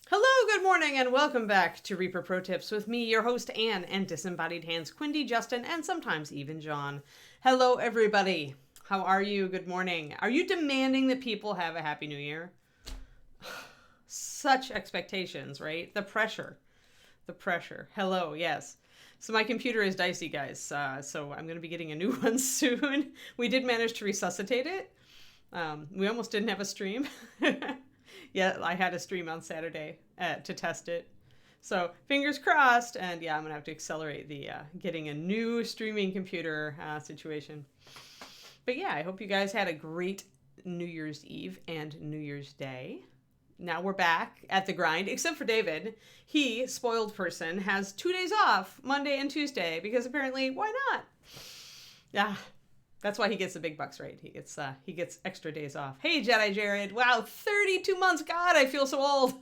Hello, good morning, and welcome back to Reaper Pro Tips with me, your host, Anne, and disembodied hands, Quindy, Justin, and sometimes even John. Hello, everybody. How are you? Good morning. Are you demanding that people have a Happy New Year? Such expectations, right? The pressure. Hello, yes. So my computer is dicey, guys, so I'm going to be getting a new one soon. We did manage to resuscitate it. We almost didn't have a stream. Yeah, I had a stream on Saturday to test it. So fingers crossed, and yeah, I'm going to have to accelerate the getting a new streaming computer situation. But yeah, I hope you guys had a great New Year's Eve and New Year's Day. Now we're back at the grind, except for David. He, spoiled person, has 2 days off, Monday and Tuesday, because apparently, why not? Yeah, that's why he gets the big bucks, right? He gets extra days off. Hey, Jedi Jared. Wow, 32 months. God, I feel so old.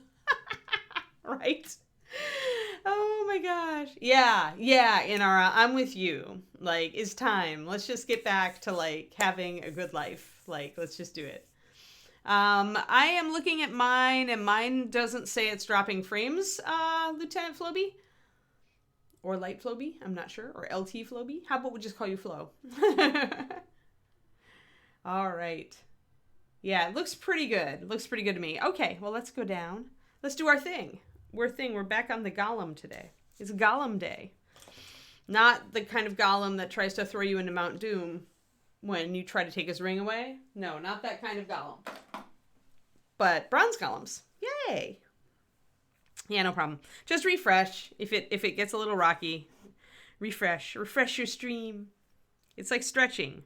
Right? Oh my gosh. Yeah, Inara, I'm with you. Like, it's time. Let's just get back to, like, having a good life. Like, let's just do it. I am looking at mine, and mine doesn't say it's dropping frames, Lieutenant Floby. Or Light Floby, I'm not sure. Or LT Floby. How about we just call you Flo? All right. Yeah, it looks pretty good. It looks pretty good to me. Okay, well, let's go down. Let's do our thing. We're back on the Golem today. It's Golem Day. Not the kind of Golem that tries to throw you into Mount Doom when you try to take his ring away. No, not that kind of Golem. But bronze golems. Yay! Yeah, no problem. Just refresh. If it gets a little rocky, refresh your stream. It's like stretching.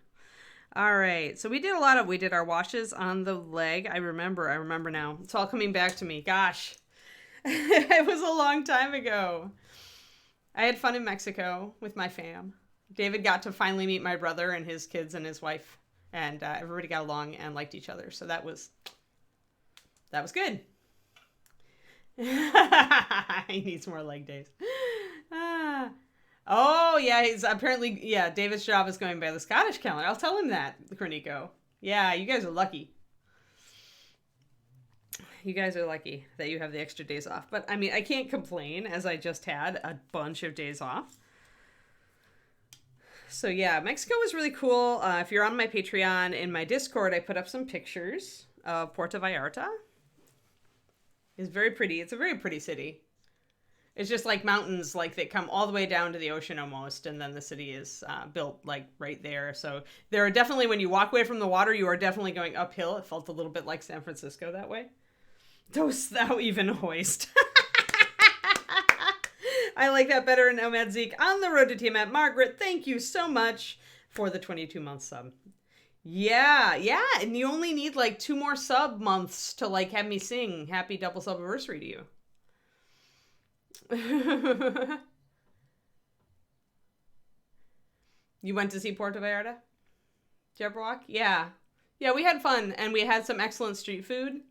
All right. So we did our washes on the leg. I remember now. It's all coming back to me. Gosh. It was a long time ago. I had fun in Mexico with my fam. David got to finally meet my brother and his kids and his wife, and everybody got along and liked each other. So that was good. He needs more leg days. Oh, yeah, he's apparently, yeah, David's job is going by the Scottish calendar. I'll tell him that, Cornico. Yeah, you guys are lucky. You guys are lucky that you have the extra days off. But, I mean, I can't complain, as I just had a bunch of days off. So, yeah, Mexico was really cool. If you're on my Patreon, in my Discord, I put up some pictures of Puerto Vallarta. It's very pretty. It's a very pretty city. It's just like mountains, like they come all the way down to the ocean almost, and then the city is built like right there. So there are definitely, when you walk away from the water, you are definitely going uphill. It felt a little bit like San Francisco that way. Dost thou even hoist? I like that better. Nomad Zeke on the road to Tiamat. Margaret, thank you so much for the 22-month sub. Yeah, and you only need like 2 more sub months to like have me sing happy double sub anniversary to you. You went to see Puerto Vallarta? Jabberwock? Yeah, we had fun, and we had some excellent street food.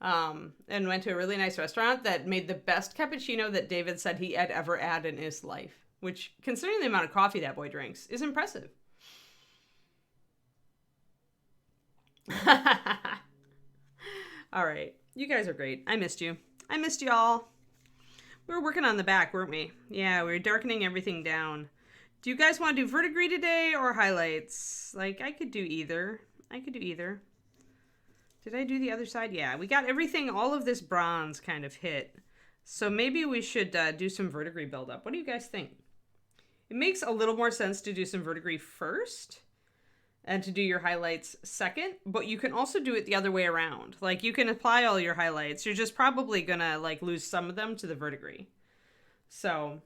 And went to a really nice restaurant that made the best cappuccino that David said he had ever had in his life, which, considering the amount of coffee that boy drinks, is impressive. All right. You guys are great. I missed you. I missed y'all. We were working on the back, weren't we? Yeah, we were darkening everything down. Do you guys want to do verdigris today or highlights? Like, I could do either. Did I do the other side? Yeah, we got everything, all of this bronze kind of hit. So maybe we should do some verdigris buildup. What do you guys think? It makes a little more sense to do some verdigris first and to do your highlights second, but you can also do it the other way around. Like, you can apply all your highlights. You're just probably gonna, like, lose some of them to the verdigris. So,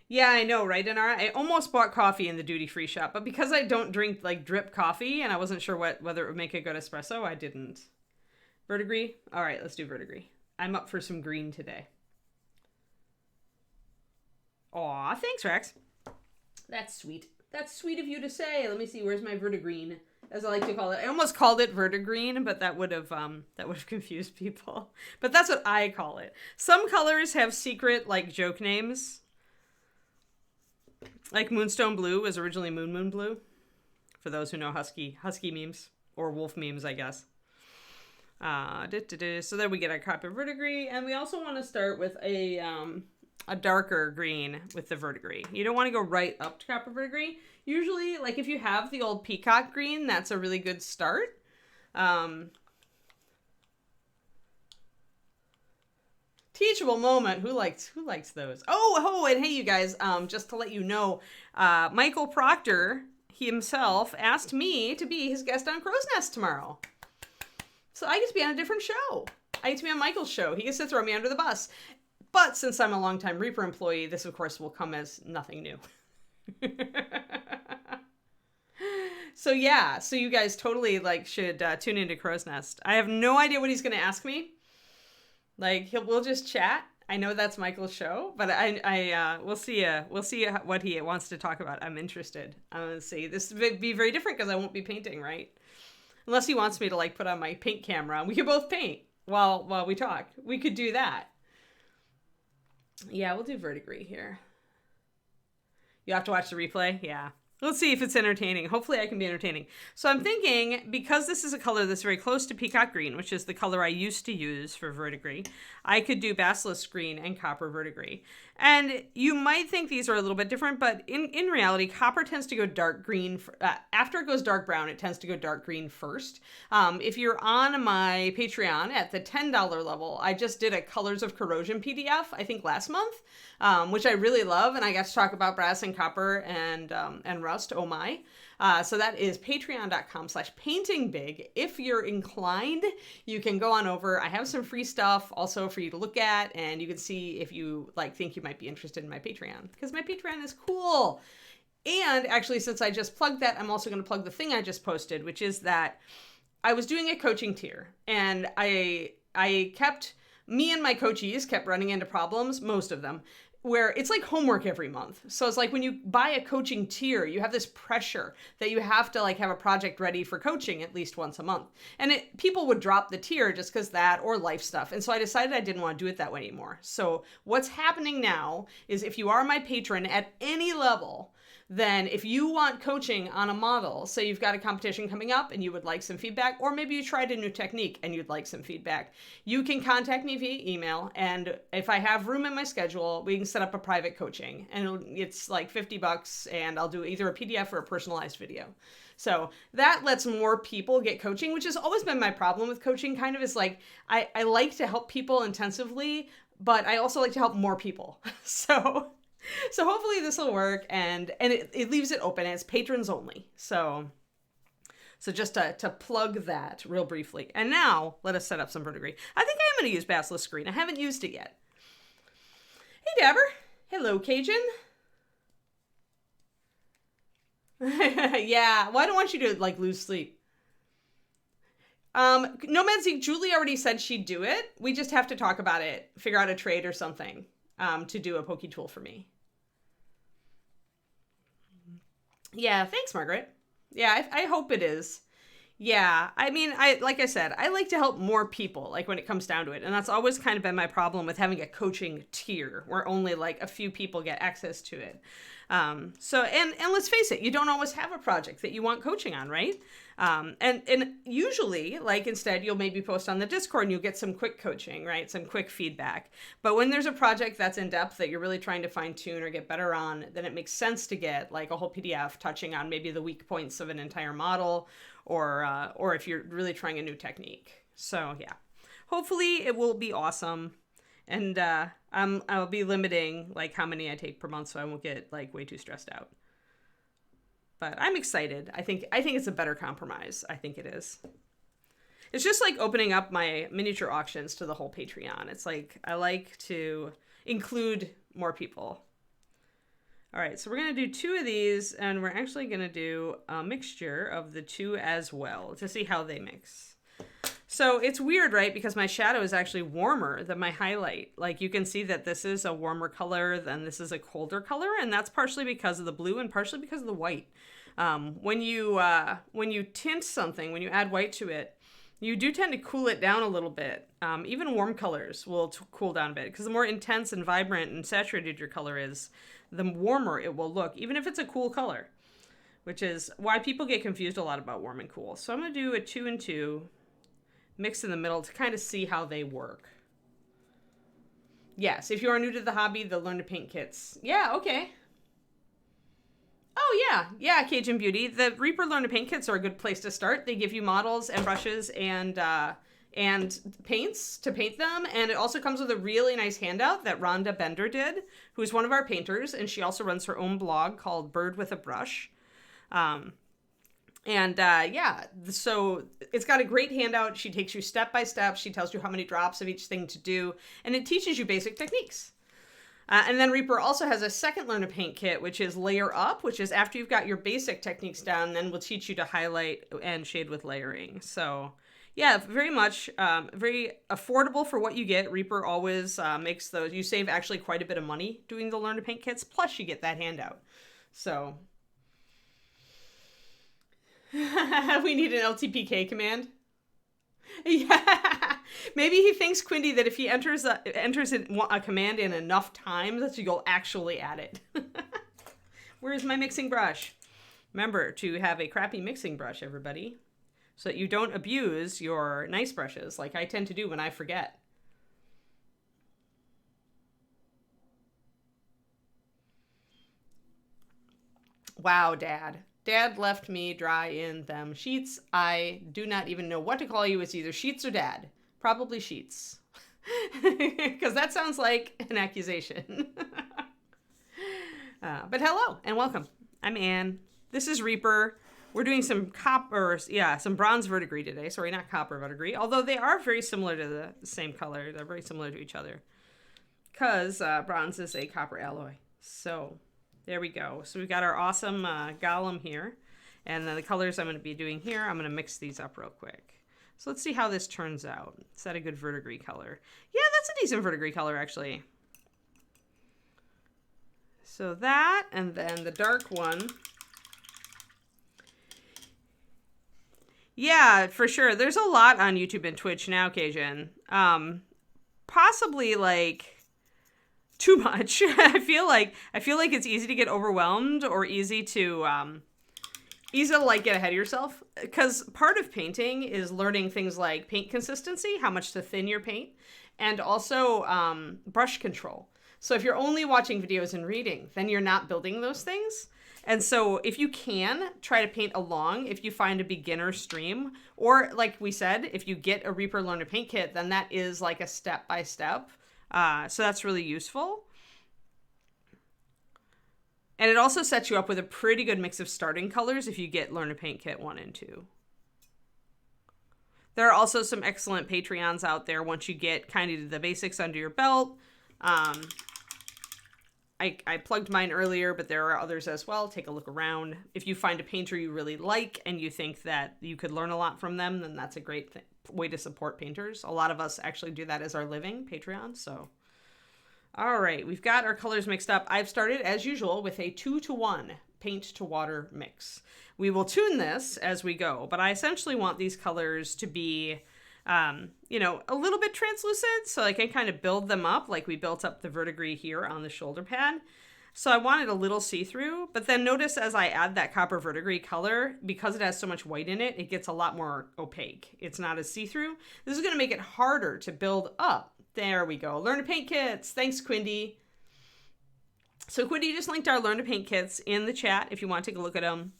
yeah, I know, right, Inara? I almost bought coffee in the duty-free shop, but because I don't drink, like, drip coffee, and I wasn't sure whether it would make a good espresso, I didn't. Verdigris? All right, let's do verdigris. I'm up for some green today. Aw, thanks, Rex. That's sweet. That's sweet of you to say. Let me see. Where's my verdigreen, as I like to call it? I almost called it verdigreen, but that would have confused people. But that's what I call it. Some colors have secret, like, joke names. Like Moonstone Blue was originally Moon Blue. for those who know husky memes, or wolf memes, I guess. So then we get our copper verdigris, and we also want to start with a darker green with the verdigris. You don't want to go right up to copper verdigris. Usually, like if you have the old peacock green, that's a really good start. Teachable moment. Who likes those? Oh, and hey, you guys, just to let you know, Michael Proctor himself asked me to be his guest on Crow's Nest tomorrow. So I get to be on a different show. I get to be on Michael's show. He gets to throw me under the bus. But since I'm a longtime Reaper employee, this, of course, will come as nothing new. So yeah, so you guys totally should tune into Crow's Nest. I have no idea what he's going to ask me. We'll just chat. I know that's Michael's show, but we'll see what he wants to talk about. I'm interested. I'm going to see. This would be very different because I won't be painting, right? Unless he wants me to put on my paint camera. We could both paint while we talk. We could do that. Yeah, we'll do verdigris here. You have to watch the replay? Yeah. Let's see if it's entertaining. Hopefully I can be entertaining. So I'm thinking, because this is a color that's very close to peacock green, which is the color I used to use for verdigris, I could do basilisk green and copper verdigris. And you might think these are a little bit different, but in reality, copper tends to go dark green. After it goes dark brown, it tends to go dark green first. If you're on my Patreon at the $10 level, I just did a Colors of Corrosion PDF, I think last month, which I really love. And I got to talk about brass and copper and rust. Oh my. So that is patreon.com/paintingbig. If you're inclined, you can go on over. I have some free stuff also for you to look at, and you can see if you think you might be interested in my Patreon, because my Patreon is cool. And actually, since I just plugged that, I'm also going to plug the thing I just posted, which is that I was doing a coaching tier, and me and my coachees kept running into problems, most of them, where it's like homework every month. So it's like when you buy a coaching tier, you have this pressure that you have to have a project ready for coaching at least once a month. And people would drop the tier just because that, or life stuff. And so I decided I didn't want to do it that way anymore. So what's happening now is, if you are my patron at any level, then if you want coaching on a model, say you've got a competition coming up and you would like some feedback, or maybe you tried a new technique and you'd like some feedback, you can contact me via email. And if I have room in my schedule, we can set up a private coaching, and it's like $50, and I'll do either a PDF or a personalized video. So that lets more people get coaching, which has always been my problem with coaching, kind of, is I like to help people intensively, but I also like to help more people. So hopefully this will work, and it leaves it open, and it's patrons only. So just to plug that real briefly. And now let us set up some verdigris. I think I am going to use basilisk green. I haven't used it yet. Hey, Dabber. Hello, Cajun. Yeah, well, I don't want you to lose sleep. Nomad Zeke, Julie already said she'd do it. We just have to talk about it, figure out a trade or something. To do a pokey tool for me. Yeah, thanks, Margaret. Yeah, I hope it is. Yeah, I mean, like I said, I like to help more people, when it comes down to it. And that's always kind of been my problem with having a coaching tier, where only a few people get access to it. So let's face it, you don't always have a project that you want coaching on, right? And usually, instead, you'll maybe post on the Discord and you'll get some quick coaching, right? Some quick feedback. But when there's a project that's in depth that you're really trying to fine tune or get better on, then it makes sense to get a whole PDF touching on maybe the weak points of an entire model, or if you're really trying a new technique. So yeah, hopefully it will be awesome. And I'll be limiting how many I take per month, so I won't get way too stressed out. But I'm excited. I think it's a better compromise. I think it is. It's just opening up my miniature auctions to the whole Patreon. It's I like to include more people. All right, so we're going to do 2 of these, and we're actually going to do a mixture of the 2 as well to see how they mix. So it's weird, right? Because my shadow is actually warmer than my highlight. You can see that this is a warmer color than this is a colder color, and that's partially because of the blue and partially because of the white. When you tint something, when you add white to it, you do tend to cool it down a little bit. Even warm colors will cool down a bit, because the more intense and vibrant and saturated your color is, the warmer it will look, even if it's a cool color. which is why people get confused a lot about warm and cool. So I'm going to do a 2 and 2 mix in the middle to kind of see how they work. Yes, if you are new to the hobby, the Learn to Paint kits. Yeah, okay. Oh, yeah. Yeah, Cajun Beauty. The Reaper Learn to Paint kits are a good place to start. They give you models and brushes and paints to paint them. And it also comes with a really nice handout that Rhonda Bender did, who's one of our painters. And she also runs her own blog called Bird with a Brush. Yeah, so it's got a great handout. She takes you step by step. She tells you how many drops of each thing to do, and it teaches you basic techniques. And then Reaper also has a second Learn to Paint kit, which is Layer Up, which is after you've got your basic techniques down, then we'll teach you to highlight and shade with layering. So yeah, very much, very affordable for what you get. Reaper always makes those. You save actually quite a bit of money doing the Learn to Paint kits, plus you get that handout. So we need an LTPK command. Yeah. Maybe he thinks, Quindy, that if he enters a command in enough times that you'll actually add it. Where's my mixing brush? Remember to have a crappy mixing brush, everybody, so that you don't abuse your nice brushes like I tend to do when I forget. Wow, Dad. Dad left me dry in them sheets. I do not even know what to call you. It's either sheets or Dad. Probably sheets. Because that sounds like an accusation. But hello and welcome. I'm Anne. This is Reaper. We're doing some some bronze verdigris today. Sorry, not copper verdigris. Although they are very similar to the same color. They're very similar to each other. Because bronze is a copper alloy. So there we go. So we've got our awesome Golem here. And then the colors I'm going to be doing here, I'm going to mix these up real quick. So let's see how this turns out. Is that a good verdigris color? Yeah, that's a decent verdigris color, actually. So that, and then the dark one. Yeah, for sure. There's a lot on YouTube and Twitch now, Cajun. Possibly, like, too much. I feel like it's easy to get overwhelmed or easy to like get ahead of yourself, because part of painting is learning things like paint consistency, how much to thin your paint, and also brush control. So if you're only watching videos and reading, then you're not building those things. And so if you can, try to paint along if you find a beginner stream, or like we said, if you get a Reaper Learn to Paint kit, then that is like a step-by-step. So that's really useful. And it also sets you up with a pretty good mix of starting colors if you get Learn to Paint Kit 1 and 2. There are also some excellent Patreons out there once you get kind of the basics under your belt. I plugged mine earlier, but there are others as well. Take a look around. If you find a painter you really like and you think that you could learn a lot from them, then that's a great way to support painters. A lot of us actually do that as our living, Patreon. So, all right, we've got our colors mixed up. I've started, as usual, with a 2-to-1 paint to water mix. We will tune this as we go, but I essentially want these colors to be a little bit translucent, so I can kind of build them up like we built up the verdigris here on the shoulder pad. So I want it a little see-through, but then notice as I add that copper verdigris color, because it has so much white in it, it gets a lot more opaque. It's not as see-through. This is going to make it harder to build up. There we go. Learn to Paint kits. Thanks, Quindy. So Quindy just linked our Learn to Paint kits in the chat if you want to take a look at them.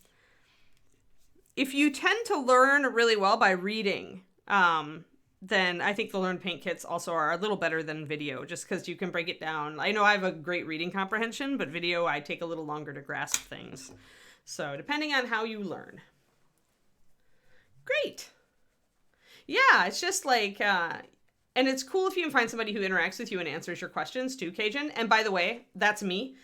If you tend to learn really well by reading, then I think the Learn to Paint kits also are a little better than video, just because you can break it down. I know I have a great reading comprehension, but video, I take a little longer to grasp things. So depending on how you learn. Great. Yeah, it's just like, and it's cool if you can find somebody who interacts with you and answers your questions too, Cajun. And by the way, that's me.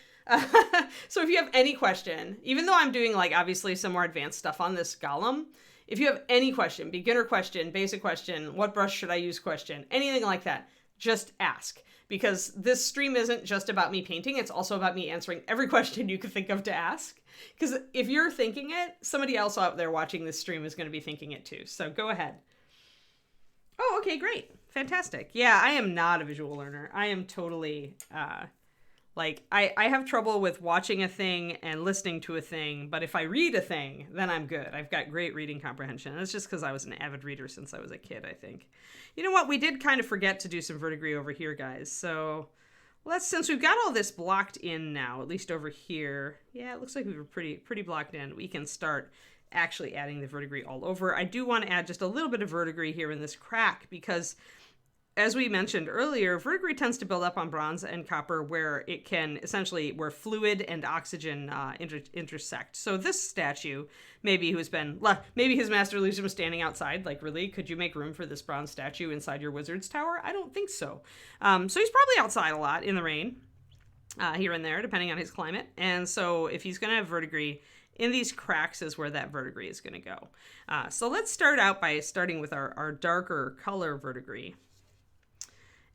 So if you have any question, even though I'm doing like obviously some more advanced stuff on this Golem, if you have any question, beginner question, basic question, what brush should I use question, anything like that, just ask. Because this stream isn't just about me painting, it's also about me answering every question you could think of to ask. Because if you're thinking it, somebody else out there watching this stream is going to be thinking it too. So go ahead. Oh, okay, great. Fantastic. Yeah, I am not a visual learner. I am totally Like, I have trouble with watching a thing and listening to a thing, but if I read a thing, then I'm good. I've got great reading comprehension. And it's just because I was an avid reader since I was a kid, I think. You know what? We did kind of forget to do some verdigris over here, guys. So since we've got all this blocked in now, at least over here, yeah, it looks like we were pretty blocked in. We can start actually adding the verdigris all over. I do want to add just a little bit of verdigris here in this crack because, as we mentioned earlier, verdigris tends to build up on bronze and copper where it can essentially, where fluid and oxygen intersect. So this statue, maybe his master leaves him standing outside. Like, really? Could you make room for this bronze statue inside your wizard's tower? I don't think so. So he's probably outside a lot in the rain, here and there, depending on his climate. And so if he's going to have verdigris, in these cracks is where that verdigris is going to go. So let's start out by starting with our darker color verdigris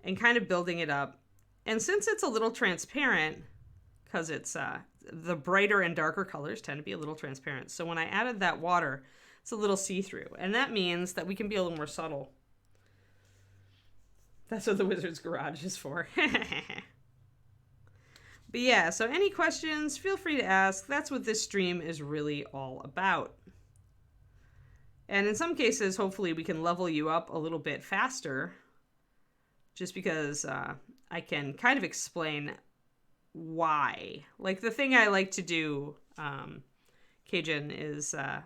and kind of building it up. And since it's a little transparent, because it's the brighter and darker colors tend to be a little transparent. So when I added that water, it's a little see-through. And that means that we can be a little more subtle. That's what the wizard's garage is for. But yeah, so any questions, feel free to ask. That's what this stream is really all about. And in some cases, hopefully we can level you up a little bit faster, just because I can kind of explain why. Like, the thing I like to do, Cajun, is I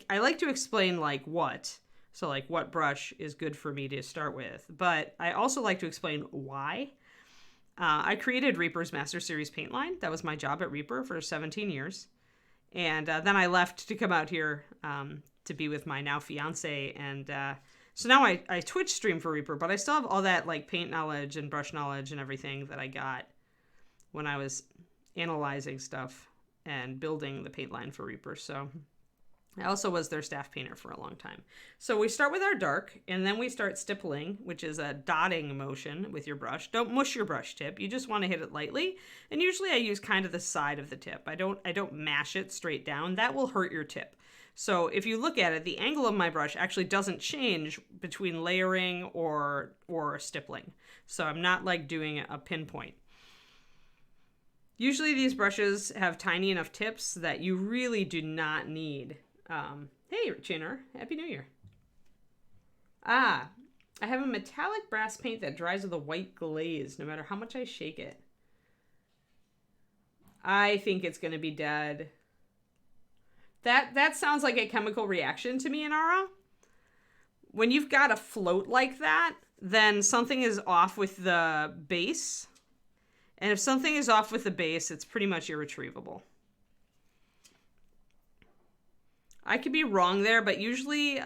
like to explain, like, what. So, like, what brush is good for me to start with. But I also like to explain why. I created Reaper's Master Series paint line. That was my job at Reaper for 17 years. And then I left to come out here to be with my now fiance. And so now I Twitch stream for Reaper, but I still have all that, like, paint knowledge and brush knowledge and everything that I got when I was analyzing stuff and building the paint line for Reaper. So I also was their staff painter for a long time. So we start with our dark, and then we start stippling, which is a dotting motion with your brush. Don't mush your brush tip. You just want to hit it lightly. And usually I use kind of the side of the tip. I don't mash it straight down. That will hurt your tip. So if you look at it, the angle of my brush actually doesn't change between layering or stippling. So I'm not, like, doing a pinpoint. Usually these brushes have tiny enough tips that you really do not need. Hey, Chinner, Happy New Year. I have a metallic brass paint that dries with a white glaze, no matter how much I shake it. I think it's going to be dead. That sounds like a chemical reaction to me, Inara. When you've got a float like that, then something is off with the base. And if something is off with the base, it's pretty much irretrievable. I could be wrong there, but usually,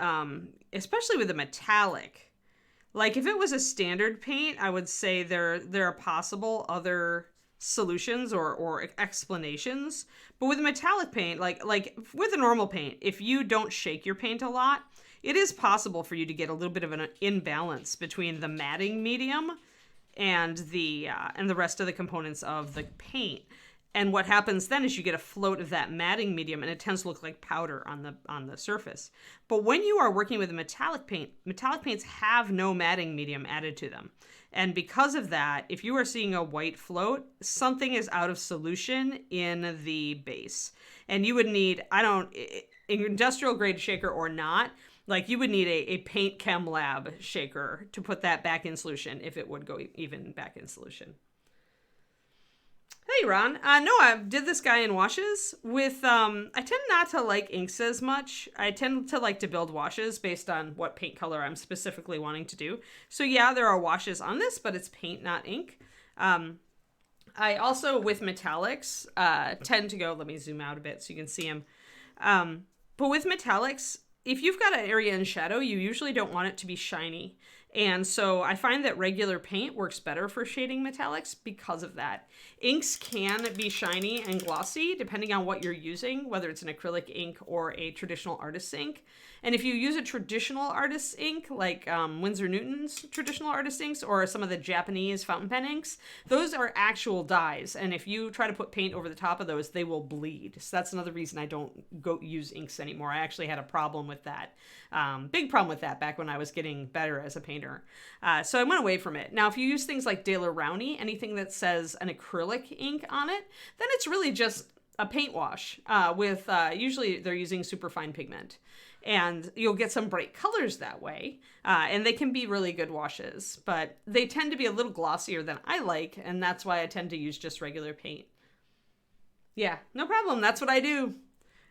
especially with a metallic, like if it was a standard paint, I would say there are possible other solutions or explanations. But with a metallic paint, like with a normal paint, if you don't shake your paint a lot, it is possible for you to get a little bit of an imbalance between the matting medium and the rest of the components of the paint. And what happens then is you get a float of that matting medium, and it tends to look like powder on the surface. But when you are working with a metallic paints have no matting medium added to them. And because of that, if you are seeing a white float, something is out of solution in the base. And you would need, industrial grade shaker or not, like you would need a paint chem lab shaker to put that back in solution if it would go even back in solution. Hey, Ron. No, I did this guy in washes with, I tend not to like inks as much. I tend to like to build washes based on what paint color I'm specifically wanting to do. So yeah, there are washes on this, but it's paint, not ink. I also, with metallics, tend to go, let me zoom out a bit so you can see them. But with metallics, if you've got an area in shadow, you usually don't want it to be shiny. And so I find that regular paint works better for shading metallics because of that. Inks can be shiny and glossy depending on what you're using, whether it's an acrylic ink or a traditional artist's ink. And if you use a traditional artist's ink, like Winsor Newton's traditional artist inks or some of the Japanese fountain pen inks, those are actual dyes. And if you try to put paint over the top of those, they will bleed. So that's another reason I don't go use inks anymore. I actually had a problem with that. Big problem with that back when I was getting better as a painter. So I went away from it. Now, if you use things like De La Rowney, anything that says an acrylic ink on it, then it's really just a paint wash with usually they're using superfine pigment. And you'll get some bright colors that way. And they can be really good washes, but they tend to be a little glossier than I like. And that's why I tend to use just regular paint. Yeah, no problem. That's what I do.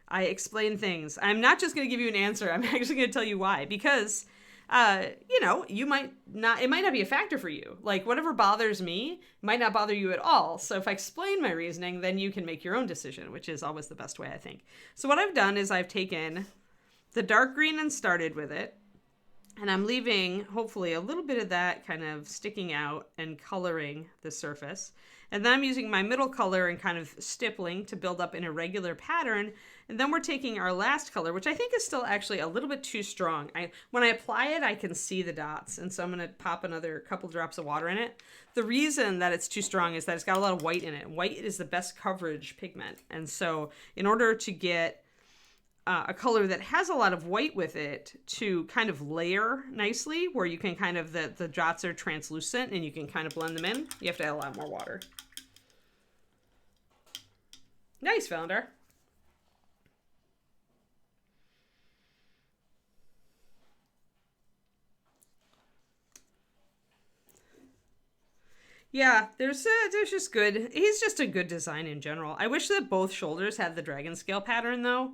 I explain things. I'm not just going to give you an answer. I'm actually going to tell you why. Because, you know, it might not be a factor for you. Like whatever bothers me might not bother you at all. So if I explain my reasoning, then you can make your own decision, which is always the best way, I think. So what I've done is I've taken the dark green and started with it. And I'm leaving, hopefully, a little bit of that kind of sticking out and coloring the surface. And then I'm using my middle color and kind of stippling to build up an irregular pattern. And then we're taking our last color, which I think is still actually a little bit too strong. When I apply it, I can see the dots. And so I'm going to pop another couple drops of water in it. The reason that it's too strong is that it's got a lot of white in it. White is the best coverage pigment. And so in order to get a color that has a lot of white with it to kind of layer nicely, where you can kind of, the dots are translucent and you can kind of blend them in, you have to add a lot more water. Nice, Valendar. Yeah, there's just good. He's just a good design in general. I wish that both shoulders had the dragon scale pattern though.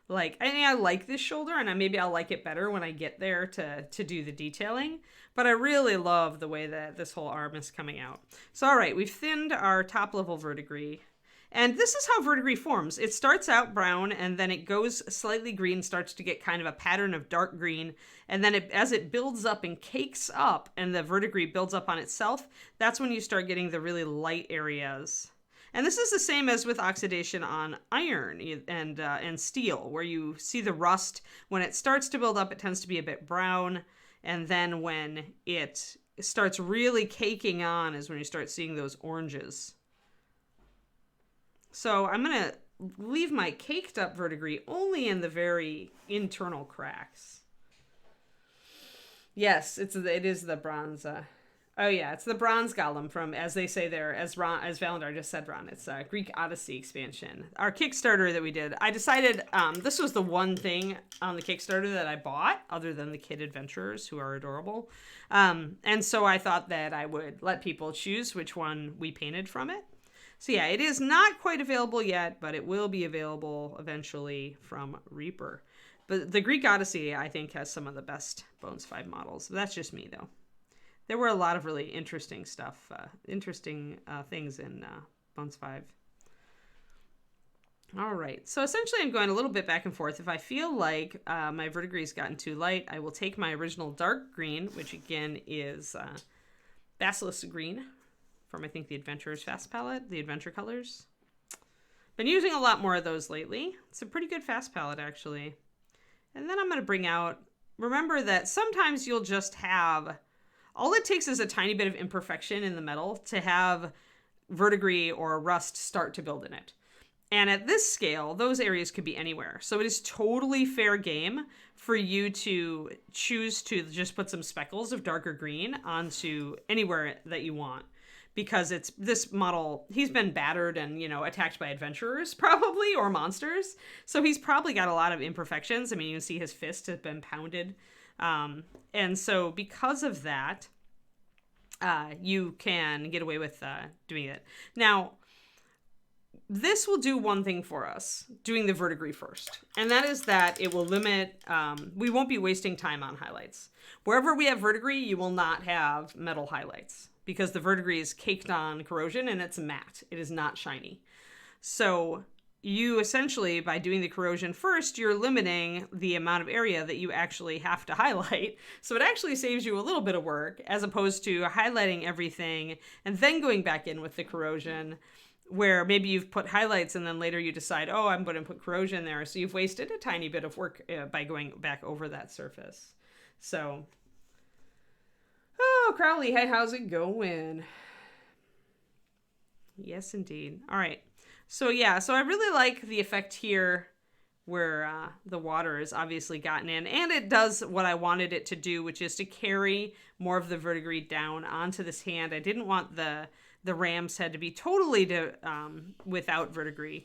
Like, I mean, I like this shoulder, and maybe I'll like it better when I get there to do the detailing. But I really love the way that this whole arm is coming out. So, all right, we've thinned our top level verdigris. And this is how verdigris forms. It starts out brown, and then it goes slightly green, starts to get kind of a pattern of dark green. And then as it builds up and cakes up, and the verdigris builds up on itself, that's when you start getting the really light areas. And this is the same as with oxidation on iron and steel, where you see the rust. When it starts to build up, it tends to be a bit brown. And then when it starts really caking on is when you start seeing those oranges. So I'm going to leave my caked up verdigris only in the very internal cracks. Yes, it is the bronze. Oh yeah, it's the bronze golem from, as they say there, as Valendar just said, Ron, it's a Greek Odyssey expansion. Our Kickstarter that we did, I decided this was the one thing on the Kickstarter that I bought, other than the kid adventurers, who are adorable. And so I thought that I would let people choose which one we painted from it. So yeah, it is not quite available yet, but it will be available eventually from Reaper. But the Greek Odyssey, I think, has some of the best Bones 5 models. That's just me, though. There were a lot of really interesting stuff, things in Bones 5. All right, so essentially I'm going a little bit back and forth. If I feel like my verdigris has gotten too light, I will take my original dark green, which again is Basilisk Green from, I think, the Adventurer's Fast palette, the Adventure colors. Been using a lot more of those lately. It's a pretty good fast palette, actually. And then I'm going to bring out, remember that sometimes you'll just have, all it takes is a tiny bit of imperfection in the metal to have verdigris or rust start to build in it. And at this scale, those areas could be anywhere. So it is totally fair game for you to choose to just put some speckles of darker green onto anywhere that you want. Because it's this model, he's been battered and, you know, attacked by adventurers probably, or monsters. So he's probably got a lot of imperfections. I mean, you can see his fist has been pounded. And so because of that, you can get away with doing it. Now, this will do one thing for us, doing the verdigris first. And that is that it will limit, we won't be wasting time on highlights. Wherever we have verdigris, you will not have metal highlights, because the verdigris is caked on corrosion and it's matte. It is not shiny. So you essentially, by doing the corrosion first, you're limiting the amount of area that you actually have to highlight. So it actually saves you a little bit of work, as opposed to highlighting everything and then going back in with the corrosion. where maybe you've put highlights and then later you decide, oh, I'm going to put corrosion there. So you've wasted a tiny bit of work by going back over that surface. So, oh, Crowley, hey, how's it going? Yes, indeed. All right. So yeah, so I really like the effect here where the water is obviously gotten in, and it does what I wanted it to do, which is to carry more of the verdigris down onto this hand. I didn't want the ram's head to be totally without verdigris.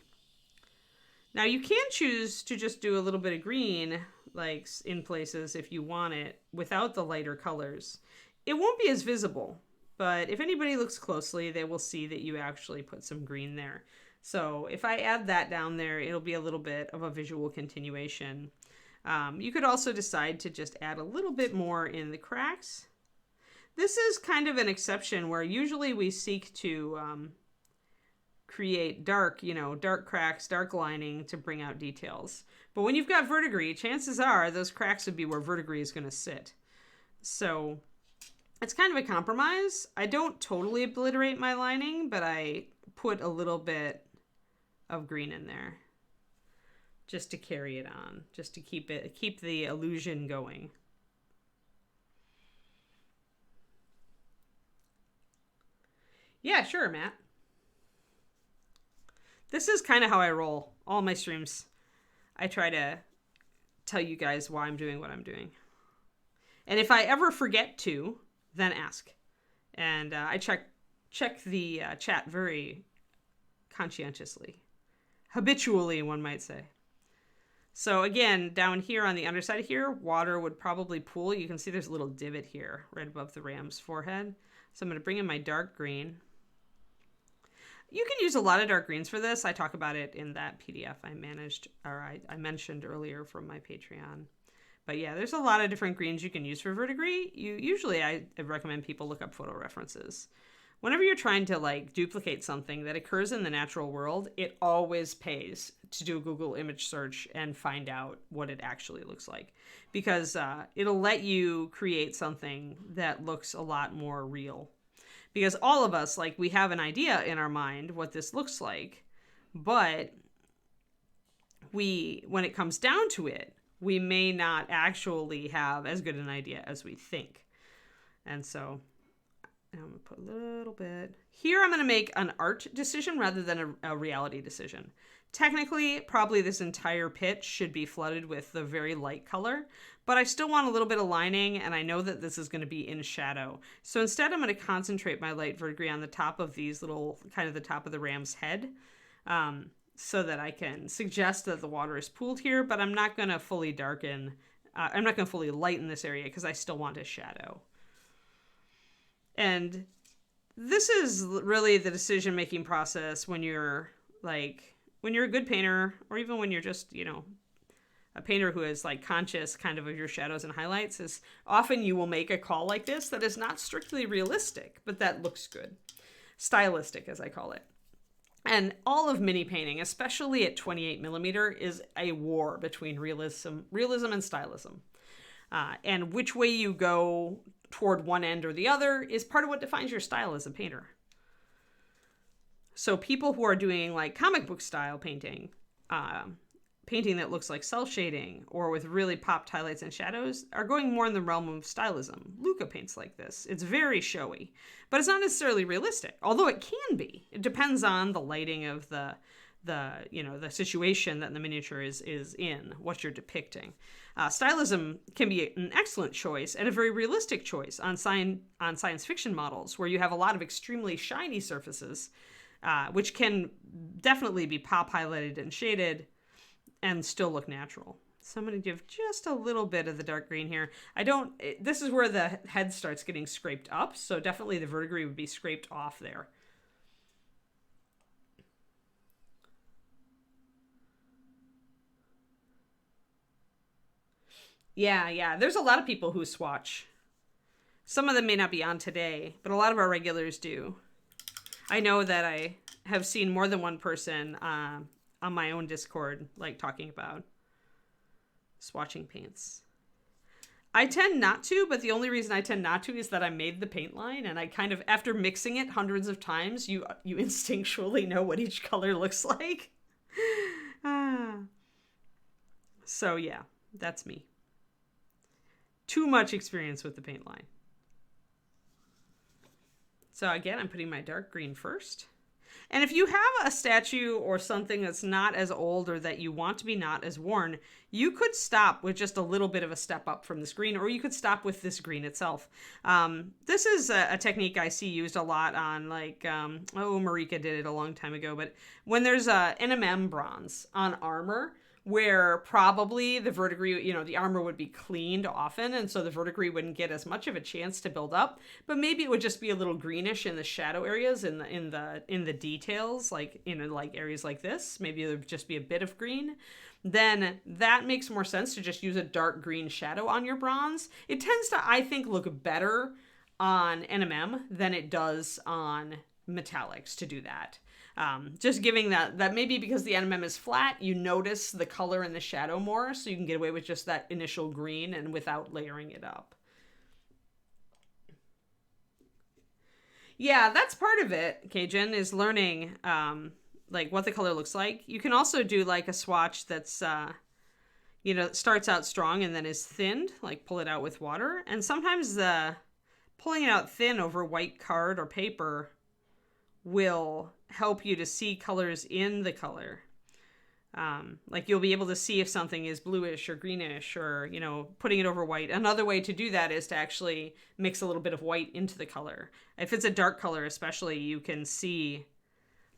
Now you can choose to just do a little bit of green, like in places if you want it, without the lighter colors. It won't be as visible, but if anybody looks closely, they will see that you actually put some green there. So if I add that down there, it'll be a little bit of a visual continuation. You could also decide to just add a little bit more in the cracks. This is kind of an exception where usually we seek to create dark cracks, dark lining to bring out details. But when you've got verdigris, chances are those cracks would be where verdigris is going to sit. So it's kind of a compromise. I don't totally obliterate my lining, but I put a little bit of green in there just to carry it on, just to keep the illusion going. Yeah, sure, Matt. This is kind of how I roll all my streams. I try to tell you guys why I'm doing what I'm doing. And if I ever forget to, then ask. And I check the chat very conscientiously. Habitually, one might say. So again, down here on the underside here, water would probably pool. You can see there's a little divot here right above the ram's forehead. So I'm going to bring in my dark green. You can use a lot of dark greens for this. I talk about it in that PDF I mentioned earlier from my Patreon. But yeah, there's a lot of different greens you can use for verdigris. Usually I recommend people look up photo references. Whenever you're trying to like duplicate something that occurs in the natural world, it always pays to do a Google image search and find out what it actually looks like, because it'll let you create something that looks a lot more real. Because all of us, like, we have an idea in our mind what this looks like, but when it comes down to it, we may not actually have as good an idea as we think. And so I'm going to put a little bit. Here I'm going to make an art decision rather than a reality decision. Technically, probably this entire pit should be flooded with the very light color, but I still want a little bit of lining, and I know that this is going to be in shadow. So instead, I'm going to concentrate my light verdigris on the top of these little, kind of the top of the ram's head, so that I can suggest that the water is pooled here, but I'm not going to fully darken, I'm not going to fully lighten this area because I still want a shadow. And this is really the decision-making process when you're a good painter, or even when you're just, a painter who is like conscious kind of your shadows and highlights, is often you will make a call like this that is not strictly realistic, but that looks good. Stylistic, as I call it. And all of mini painting, especially at 28mm, is a war between realism and stylism. And which way you go toward one end or the other is part of what defines your style as a painter. So people who are doing like comic book style painting, painting that looks like cell shading or with really popped highlights and shadows, are going more in the realm of stylism. Luca paints like this. It's very showy, but it's not necessarily realistic, although it can be. It depends on the lighting of the situation that the miniature is in, what you're depicting. Stylism can be an excellent choice and a very realistic choice on science fiction models, where you have a lot of extremely shiny surfaces, which can definitely be pop highlighted and shaded and still look natural. So I'm going to give just a little bit of the dark green here. This is where the head starts getting scraped up, so definitely the verdigris would be scraped off there. Yeah, there's a lot of people who swatch. Some of them may not be on today, but a lot of our regulars do. I know that I have seen more than one person on my own Discord, like, talking about swatching paints. I tend not to, but the only reason I tend not to is that I made the paint line, and I kind of, after mixing it hundreds of times, you instinctually know what each color looks like. So yeah, that's me. Too much experience with the paint line. So again, I'm putting my dark green first. And if you have a statue or something that's not as old or that you want to be not as worn, you could stop with just a little bit of a step up from this green, or you could stop with this green itself. This is a technique I see used a lot on, like, Marika did it a long time ago, but when there's a NMM bronze on armor, where probably the verdigris, the armor would be cleaned often, and so the verdigris wouldn't get as much of a chance to build up, but maybe it would just be a little greenish in the shadow areas, in the details, like like areas like this. Maybe there would just be a bit of green. Then that makes more sense to just use a dark green shadow on your bronze. It tends to, I think, look better on NMM than it does on metallics to do that. Just giving that maybe because the NMM is flat, you notice the color in the shadow more, so you can get away with just that initial green and without layering it up. Yeah, that's part of it, Cajun, is learning like what the color looks like. You can also do like a swatch that's starts out strong and then is thinned, like pull it out with water. And sometimes pulling it out thin over white card or paper will help you to see colors in the color. Like you'll be able to see if something is bluish or greenish, or, putting it over white. Another way to do that is to actually mix a little bit of white into the color. If it's a dark color especially, you can see,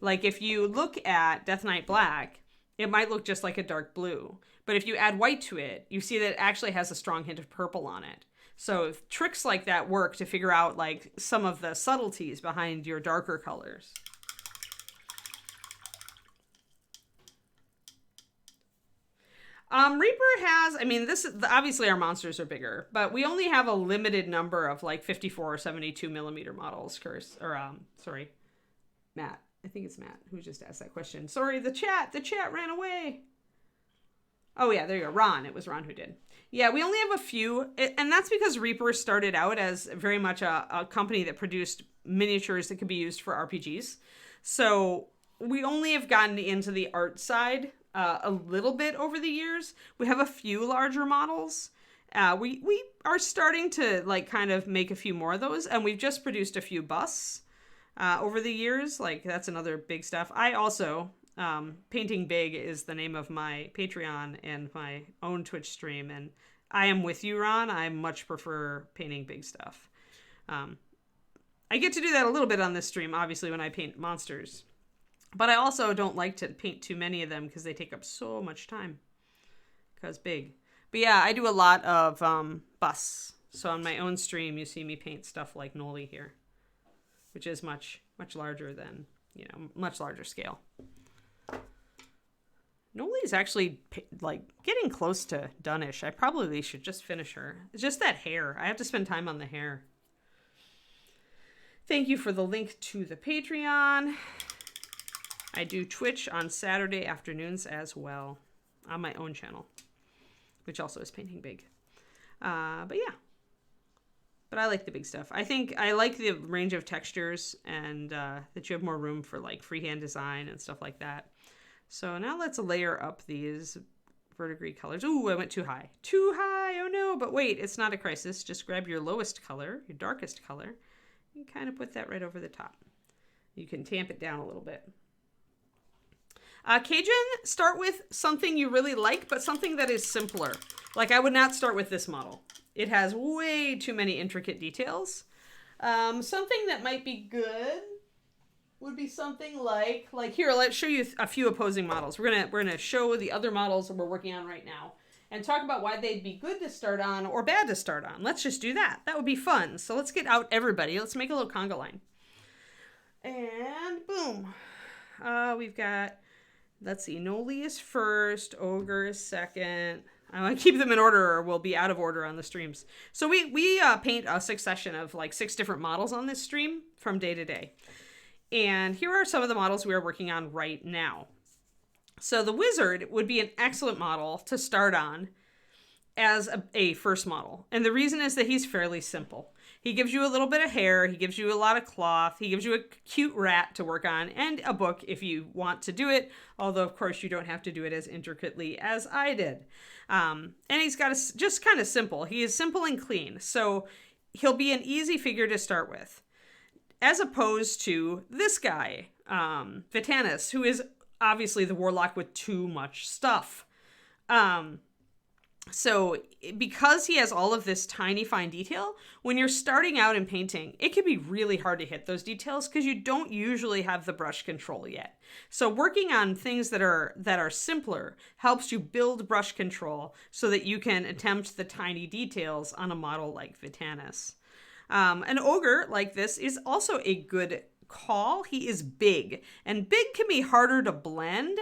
like if you look at Death Knight Black, it might look just like a dark blue. But if you add white to it, you see that it actually has a strong hint of purple on it. So tricks like that work to figure out like some of the subtleties behind your darker colors. Reaper has, obviously our monsters are bigger, but we only have a limited number of like 54 or 72 millimeter models, Matt. I think it's Matt who just asked that question. Sorry, the chat ran away. Oh yeah, there you go. Ron, it was Ron who did. Yeah, we only have a few, and that's because Reaper started out as very much a company that produced miniatures that could be used for RPGs. So we only have gotten into the art side a little bit over the years. We have a few larger models. We are starting to like kind of make a few more of those, and we've just produced a few busts over the years. Like that's another big stuff. I also, Painting Big is the name of my Patreon and my own Twitch stream, and I am with you, Ron. I much prefer painting big stuff. I get to do that a little bit on this stream, obviously, when I paint monsters. But I also don't like to paint too many of them because they take up so much time. Because big. But yeah, I do a lot of busts. So on my own stream, you see me paint stuff like Noli here, which is much, much larger than, much larger scale. Noli is actually like getting close to done-ish. I probably should just finish her. It's just that hair. I have to spend time on the hair. Thank you for the link to the Patreon. I do Twitch on Saturday afternoons as well on my own channel, which also is Painting Big. But yeah. But I like the big stuff. I think I like the range of textures and that you have more room for like freehand design and stuff like that. So now let's layer up these verdigris colors. Ooh, I went too high. Too high, oh no. But wait, it's not a crisis. Just grab your lowest color, your darkest color, and kind of put that right over the top. You can tamp it down a little bit. Cajun, start with something you really like, but something that is simpler. Like I would not start with this model. It has way too many intricate details. Something that might be good would be something like here, let's show you a few opposing models. We're gonna show the other models that we're working on right now and talk about why they'd be good to start on or bad to start on. Let's just do that. That would be fun. So let's get out everybody. Let's make a little conga line. And boom. We've got, let's see, Noli is first, Ogre is second. I want to keep them in order or we'll be out of order on the streams. So we paint a succession of like 6 different models on this stream from day to day. And here are some of the models we are working on right now. So the Wizard would be an excellent model to start on as a first model. And the reason is that he's fairly simple. He gives you a little bit of hair, he gives you a lot of cloth, he gives you a cute rat to work on, and a book if you want to do it, although of course you don't have to do it as intricately as I did. And he's got just kind of simple. He is simple and clean, so he'll be an easy figure to start with. As opposed to this guy, Vitanis, who is obviously the warlock with too much stuff. So because he has all of this tiny fine detail, when you're starting out in painting, it can be really hard to hit those details because you don't usually have the brush control yet. So working on things that are simpler helps you build brush control so that you can attempt the tiny details on a model like Vitanis. An ogre like this is also a good call. He is big, and big can be harder to blend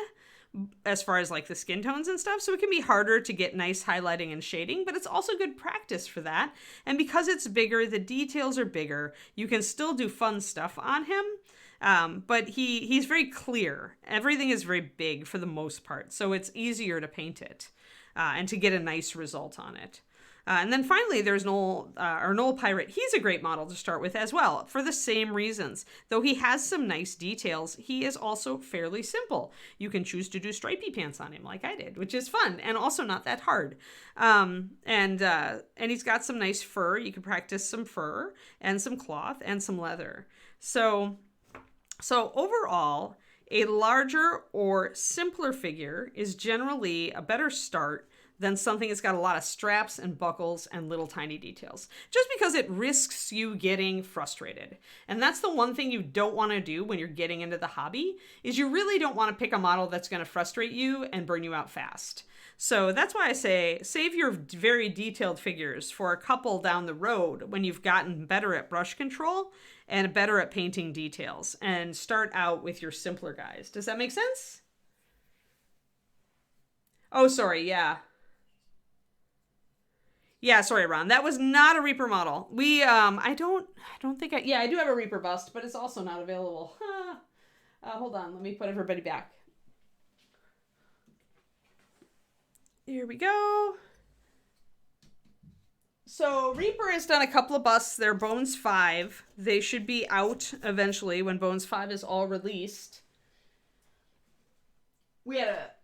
as far as like the skin tones and stuff, so it can be harder to get nice highlighting and shading, but it's also good practice for that. And because it's bigger, the details are bigger, you can still do fun stuff on him, but he's very clear. Everything is very big for the most part, so it's easier to paint it and to get a nice result on it. And then finally, there's Arnold Pirate. He's a great model to start with as well, for the same reasons. Though he has some nice details, he is also fairly simple. You can choose to do stripy pants on him, like I did, which is fun, and also not that hard. And he's got some nice fur. You can practice some fur, and some cloth, and some leather. So overall, a larger or simpler figure is generally a better start than something that's got a lot of straps and buckles and little tiny details. Just because it risks you getting frustrated. And that's the one thing you don't want to do when you're getting into the hobby, is you really don't want to pick a model that's going to frustrate you and burn you out fast. So that's why I say save your very detailed figures for a couple down the road when you've gotten better at brush control and better at painting details, and start out with your simpler guys. Does that make sense? Oh, sorry, yeah. Yeah, sorry, Ron. That was not a Reaper model. I don't think I do have a Reaper bust, but it's also not available. Hold on, let me put everybody back. Here we go. So Reaper has done a couple of busts. They're Bones 5. They should be out eventually when Bones 5 is all released. Let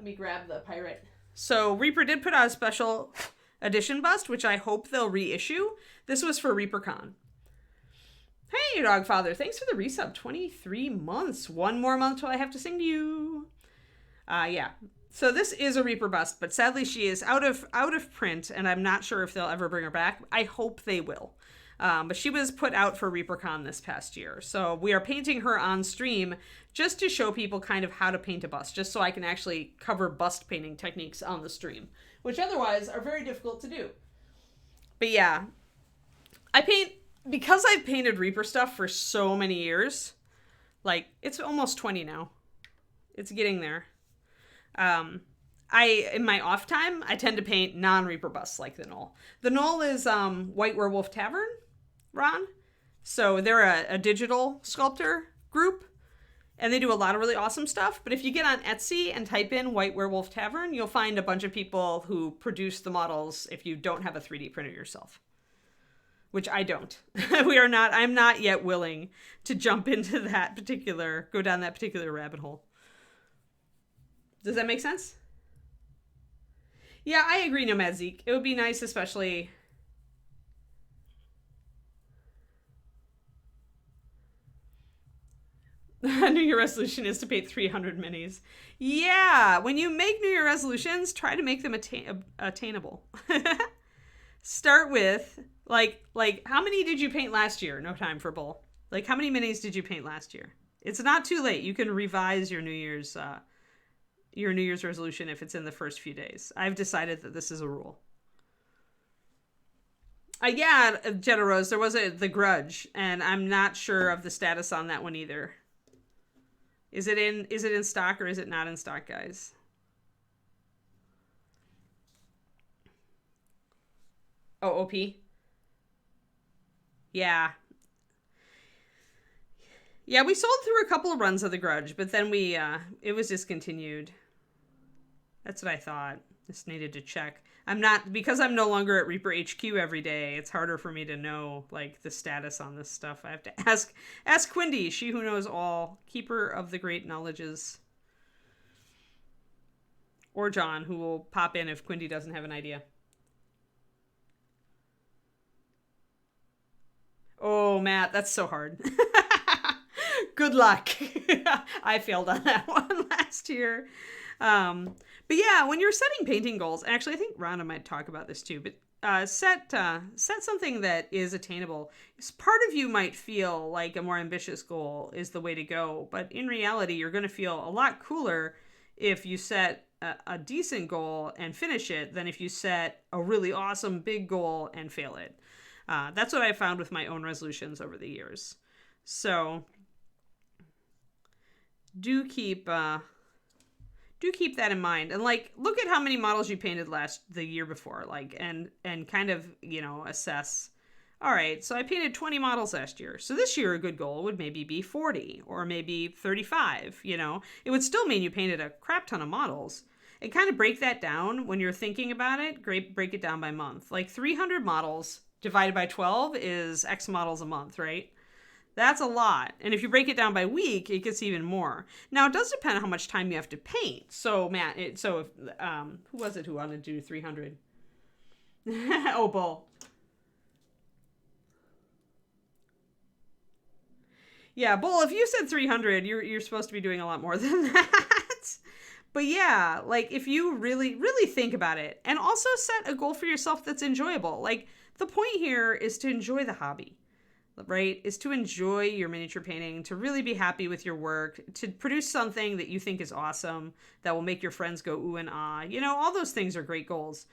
me grab the pirate. So Reaper did put out a special edition bust, which I hope they'll reissue. This was for ReaperCon. Hey, Dogfather, thanks for the resub. 23 months. One more month till I have to sing to you. Yeah. So this is a Reaper bust, but sadly she is out of print, and I'm not sure if they'll ever bring her back. I hope they will. But she was put out for ReaperCon this past year. So we are painting her on stream just to show people kind of how to paint a bust, just so I can actually cover bust painting techniques on the stream, which otherwise are very difficult to do. But yeah, because I've painted Reaper stuff for so many years, like it's almost 20 now. It's getting there. In my off time, I tend to paint non-Reaper busts like the Knoll. The Knoll is White Werewolf Tavern, Ron. So they're a digital sculptor group, and they do a lot of really awesome stuff. But if you get on Etsy and type in White Werewolf Tavern, you'll find a bunch of people who produce the models if you don't have a 3D printer yourself. Which I don't. I'm not yet willing to jump into go down that particular rabbit hole. Does that make sense? Yeah, I agree, Nomad Zeke. It would be nice, especially... New Year resolution is to paint 300 minis. Yeah, when you make New Year resolutions, try to make them attainable. Start with, like, how many did you paint last year? No time for bull. Like, how many minis did you paint last year? It's not too late. You can revise your New Year's resolution if it's in the first few days. I've decided that this is a rule. Yeah, Jetta Rose, there was The Grudge, and I'm not sure of the status on that one either. Is it in stock or is it not in stock, guys? Oh, OP? Yeah. Yeah, we sold through a couple of runs of The Grudge, but then it was discontinued. That's what I thought. Just needed to check. I'm not, because I'm no longer at Reaper HQ every day, it's harder for me to know, like, the status on this stuff. I have to ask Quindy, she who knows all, keeper of the great knowledges. Or John, who will pop in if Quindy doesn't have an idea. Oh, Matt, that's so hard. Good luck. I failed on that one last year. But yeah, when you're setting painting goals, actually, I think Rhonda might talk about this too, but set something that is attainable. Part of you might feel like a more ambitious goal is the way to go, but in reality, you're going to feel a lot cooler if you set a decent goal and finish it than if you set a really awesome big goal and fail it. That's what I found with my own resolutions over the years. So do keep that in mind, and like look at how many models you painted the year before, like and kind of, you know, assess. All right, so I painted 20 models last year. So this year a good goal would maybe be 40 or maybe 35, you know. It would still mean you painted a crap ton of models. And kind of break that down when you're thinking about it. Break it down by month. Like 300 models divided by 12 is X models a month, right? That's a lot. And if you break it down by week, it gets even more. Now, it does depend on how much time you have to paint. So, Matt, who was it who wanted to do 300? Oh, Bull. Yeah, Bull, if you said 300, you're supposed to be doing a lot more than that. But yeah, like if you really, really think about it, and also set a goal for yourself that's enjoyable. Like the point here is to enjoy the hobby, right? Is to enjoy your miniature painting, to really be happy with your work, to produce something that you think is awesome, that will make your friends go ooh and ah. You know, all those things are great goals.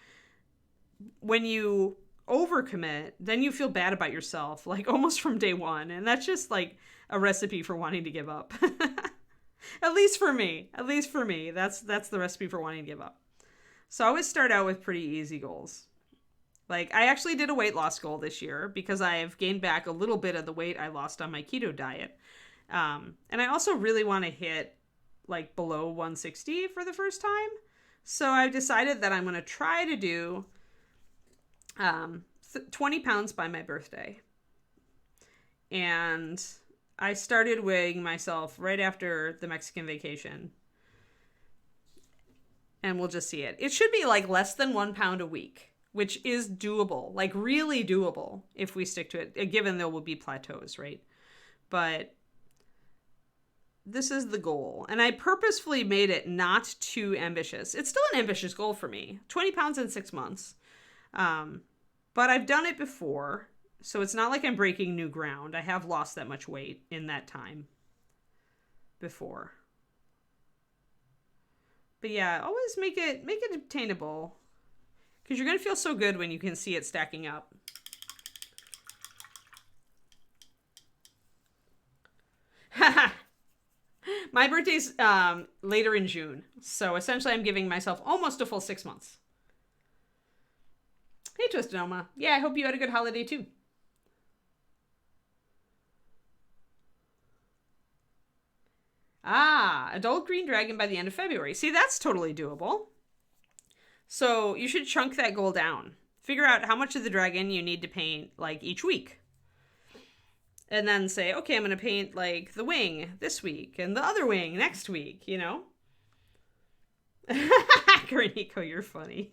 When you overcommit, then you feel bad about yourself, like almost from day one. And that's just like a recipe for wanting to give up. At least for me, that's the recipe for wanting to give up. So I always start out with pretty easy goals. Like I actually did a weight loss goal this year because I have gained back a little bit of the weight I lost on my keto diet. And I also really want to hit like below 160 for the first time. So I've decided that I'm going to try to do 20 pounds by my birthday. And I started weighing myself right after the Mexican vacation. And we'll just see it. It should be like less than 1 pound a week, which is doable, like really doable if we stick to it, given there will be plateaus, right? But this is the goal. And I purposefully made it not too ambitious. It's still an ambitious goal for me. 20 pounds in 6 months. But I've done it before. So it's not like I'm breaking new ground. I have lost that much weight in that time before. But yeah, always make it obtainable. Because you're going to feel so good when you can see it stacking up. My birthday's later in June. So essentially I'm giving myself almost a full 6 months. Hey, Twisted Oma. Yeah, I hope you had a good holiday too. Adult green dragon by the end of February. See, that's totally doable. So you should chunk that goal down. Figure out how much of the dragon you need to paint like each week. And then say, okay, I'm going to paint like the wing this week and the other wing next week, you know? Graniko, you're funny.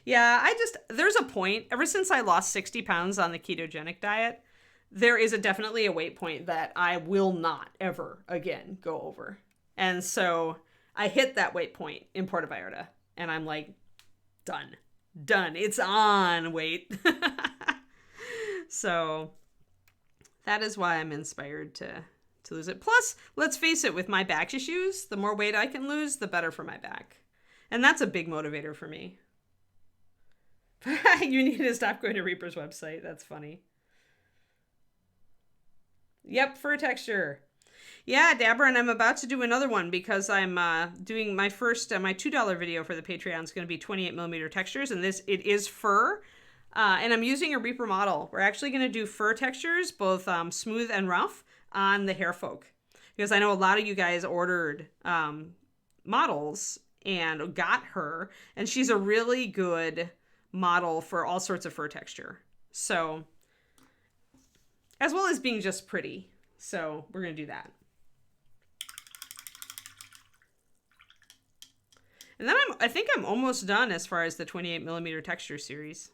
Yeah, there's a point, ever since I lost 60 pounds on the ketogenic diet, there is definitely a weight point that I will not ever again go over. And so I hit that weight point in Puerto Vallarta and I'm like, done. It's on weight. So that is why I'm inspired to lose it. Plus, let's face it, with my back issues, the more weight I can lose, the better for my back. And that's a big motivator for me. You need to stop going to Reaper's website. That's funny. Yep, fur texture. Yeah, Dabra, and I'm about to do another one because I'm doing my first, my $2 video for the Patreon is going to be 28mm textures, and it is fur, and I'm using a Reaper model. We're actually going to do fur textures, both smooth and rough, on the hair folk, because I know a lot of you guys ordered models and got her, and she's a really good model for all sorts of fur texture. So, as well as being just pretty. So we're going to do that. And then I think I'm almost done as far as the 28mm texture series.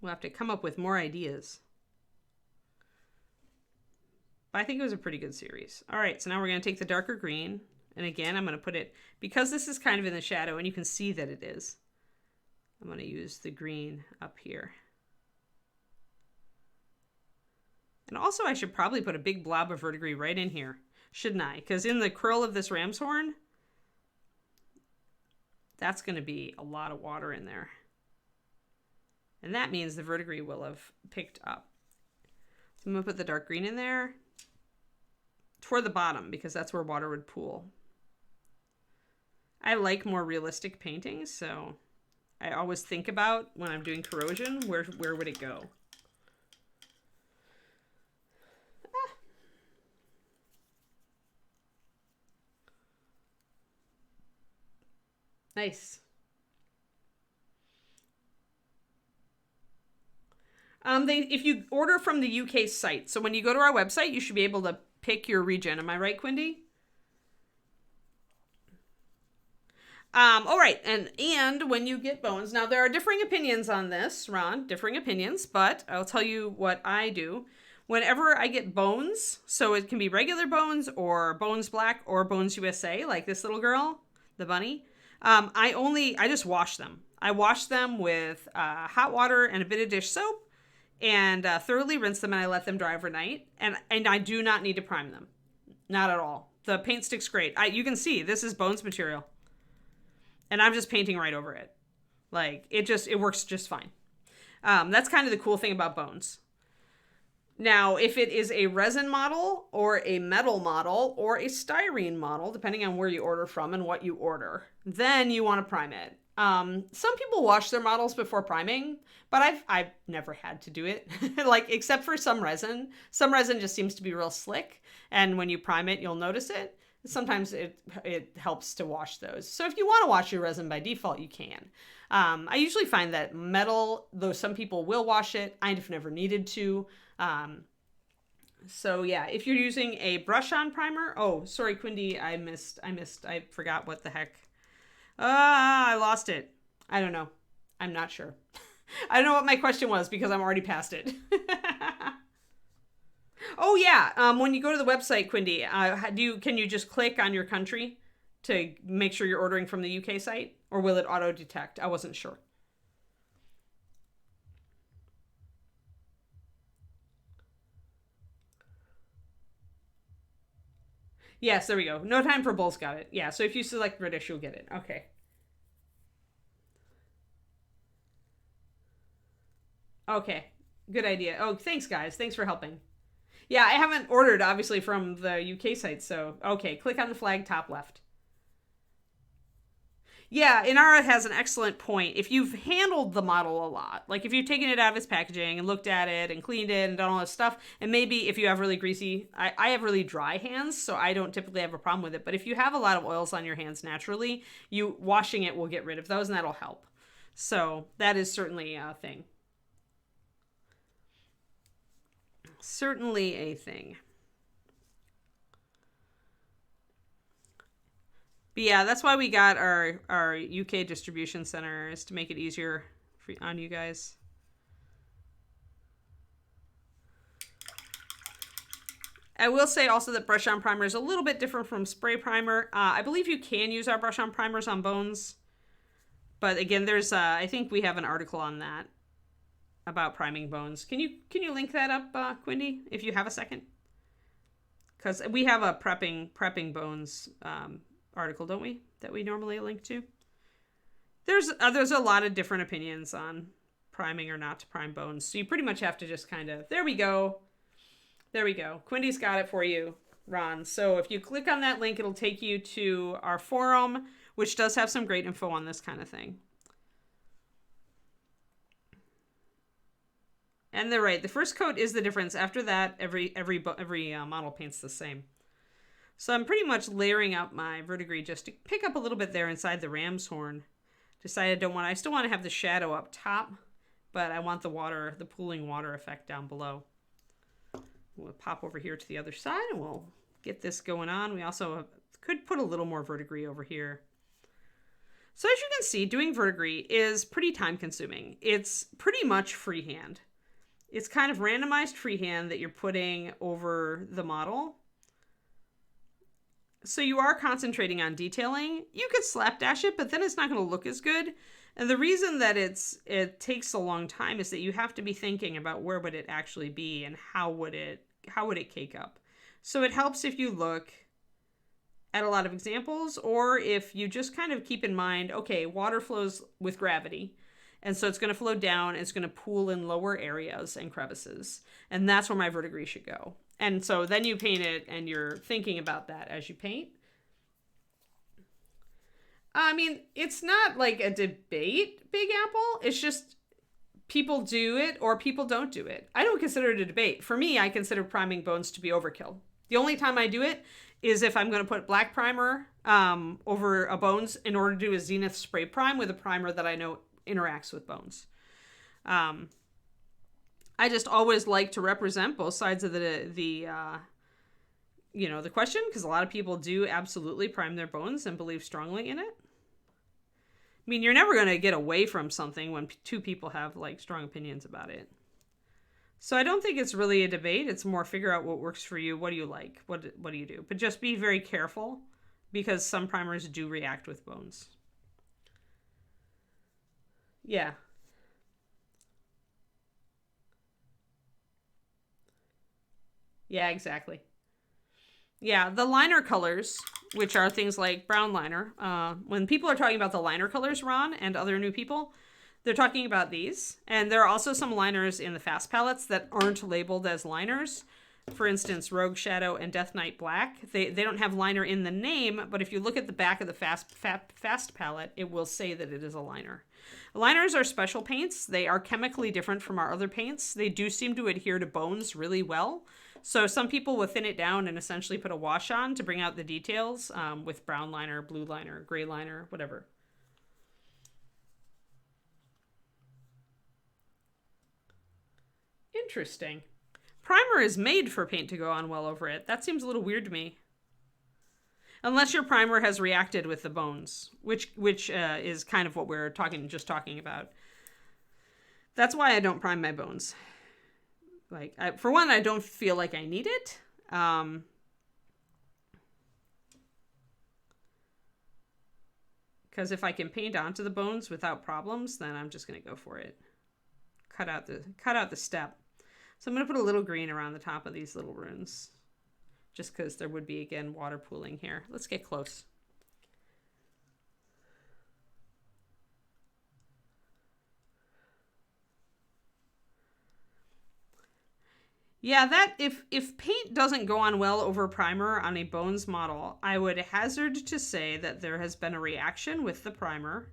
We'll have to come up with more ideas. But I think it was a pretty good series. All right, so now we're going to take the darker green. And again, I'm going to put it, because this is kind of in the shadow and you can see that it is, I'm going to use the green up here. And also I should probably put a big blob of verdigris right in here, shouldn't I? Because in the curl of this ram's horn, that's going to be a lot of water in there. And that means the verdigris will have picked up. So I'm going to put the dark green in there toward the bottom because that's where water would pool. I like more realistic paintings, so I always think about when I'm doing corrosion, where would it go? Ah. Nice. If you order from the UK site, so when you go to our website, you should be able to pick your region. Am I right, Quindy? All right, and when you get bones, now there are differing opinions on this, Ron, differing opinions, but I'll tell you what I do. Whenever I get bones, so it can be regular bones or bones black or bones USA, like this little girl, the bunny, I just wash them. I wash them with hot water and a bit of dish soap and thoroughly rinse them, and I let them dry overnight, and I do not need to prime them. Not at all. The paint sticks great. You can see this is bones material. And I'm just painting right over it. Like, it works just fine. That's kind of the cool thing about bones. Now, if it is a resin model or a metal model or a styrene model, depending on where you order from and what you order, then you want to prime it. Some people wash their models before priming, but I've never had to do it. Like, except for some resin. Some resin just seems to be real slick. And when you prime it, you'll notice it. Sometimes it helps to wash those. So if you want to wash your resin by default, you can. I usually find that metal, though some people will wash it, I've never needed to. So yeah, if you're using a brush-on primer, oh, sorry, Quindy, I forgot what the heck. I lost it. I don't know. I'm not sure. I don't know what my question was because I'm already past it. Oh yeah, when you go to the website, Quindy, can you just click on your country to make sure you're ordering from the UK site, or will it auto detect? I wasn't sure. Yes, there we go. No time for bulls, got it. Yeah, so if you select British, you'll get it. Okay. Okay, good idea. Oh, thanks guys. Thanks for helping. Yeah, I haven't ordered, obviously, from the UK site, so... Okay, click on the flag top left. Yeah, Inara has an excellent point. If you've handled the model a lot, like if you've taken it out of its packaging and looked at it and cleaned it and done all this stuff, and maybe if you have really greasy... I have really dry hands, so I don't typically have a problem with it, but if you have a lot of oils on your hands naturally, washing it will get rid of those, and that'll help. So that is certainly a thing. Certainly a thing. But yeah, that's why we got our UK distribution center, is to make it easier on you guys. I will say also that brush-on primer is a little bit different from spray primer. I believe you can use our brush-on primers on bones. But again, there's I think we have an article on that about priming bones. Can you link that up, Quindy, if you have a second? Because we have a prepping bones article, don't we? That we normally link to. There's a lot of different opinions on priming or not to prime bones. So you pretty much have to just kind of... There we go. There we go. Quindy's got it for you, Ron. So if you click on that link, it'll take you to our forum, which does have some great info on this kind of thing. And they're right. The first coat is the difference. After that, every model paints the same. So I'm pretty much layering up my verdigris just to pick up a little bit there inside the ram's horn. Decided I still want to have the shadow up top, but I want the pooling water effect down below. We'll pop over here to the other side and we'll get this going on. We also could put a little more verdigris over here. So as you can see, doing verdigris is pretty time consuming. It's pretty much freehand. It's kind of randomized freehand that you're putting over the model. So you are concentrating on detailing. You could slapdash it, but then it's not going to look as good. And the reason that it takes a long time is that you have to be thinking about where would it actually be and how would it cake up. So it helps if you look at a lot of examples, or if you just kind of keep in mind, okay, water flows with gravity. And so it's going to flow down, it's going to pool in lower areas and crevices. And that's where my verdigris should go. And so then you paint it and you're thinking about that as you paint. I mean, it's not like a debate, Big Apple. It's just people do it or people don't do it. I don't consider it a debate. For me, I consider priming bones to be overkill. The only time I do it is if I'm going to put black primer over a bones in order to do a zenith spray prime with a primer that I know interacts with bones. I just always like to represent both sides of the question, because a lot of people do absolutely prime their bones and believe strongly in it. I mean, you're never going to get away from something when two people have like strong opinions about it. So I don't think it's really a debate. It's more figure out what works for you. What do you like? What do you do? But just be very careful, because some primers do react with bones. Yeah. Yeah, exactly. Yeah, the liner colors, which are things like brown liner. When people are talking about the liner colors, Ron, and other new people, they're talking about these. And there are also some liners in the fast palettes that aren't labeled as liners. For instance, Rogue Shadow and Death Knight Black. They don't have liner in the name, but if you look at the back of the fast palette, it will say that it is a liner. Liners are special paints. They are chemically different from our other paints. They do seem to adhere to bones really well. So some people will thin it down and essentially put a wash on to bring out the details with brown liner, blue liner, gray liner, whatever. Interesting. Primer is made for paint to go on well over it. That seems a little weird to me. Unless your primer has reacted with the bones, which is kind of what we're just talking about. That's why I don't prime my bones. For one, I don't feel like I need it. Because if I can paint onto the bones without problems, then I'm just going to go for it. Cut out the step. So I'm going to put a little green around the top of these little runes, just because there would be, again, water pooling here. Let's get close. Yeah, that if paint doesn't go on well over primer on a bones model, I would hazard to say that there has been a reaction with the primer,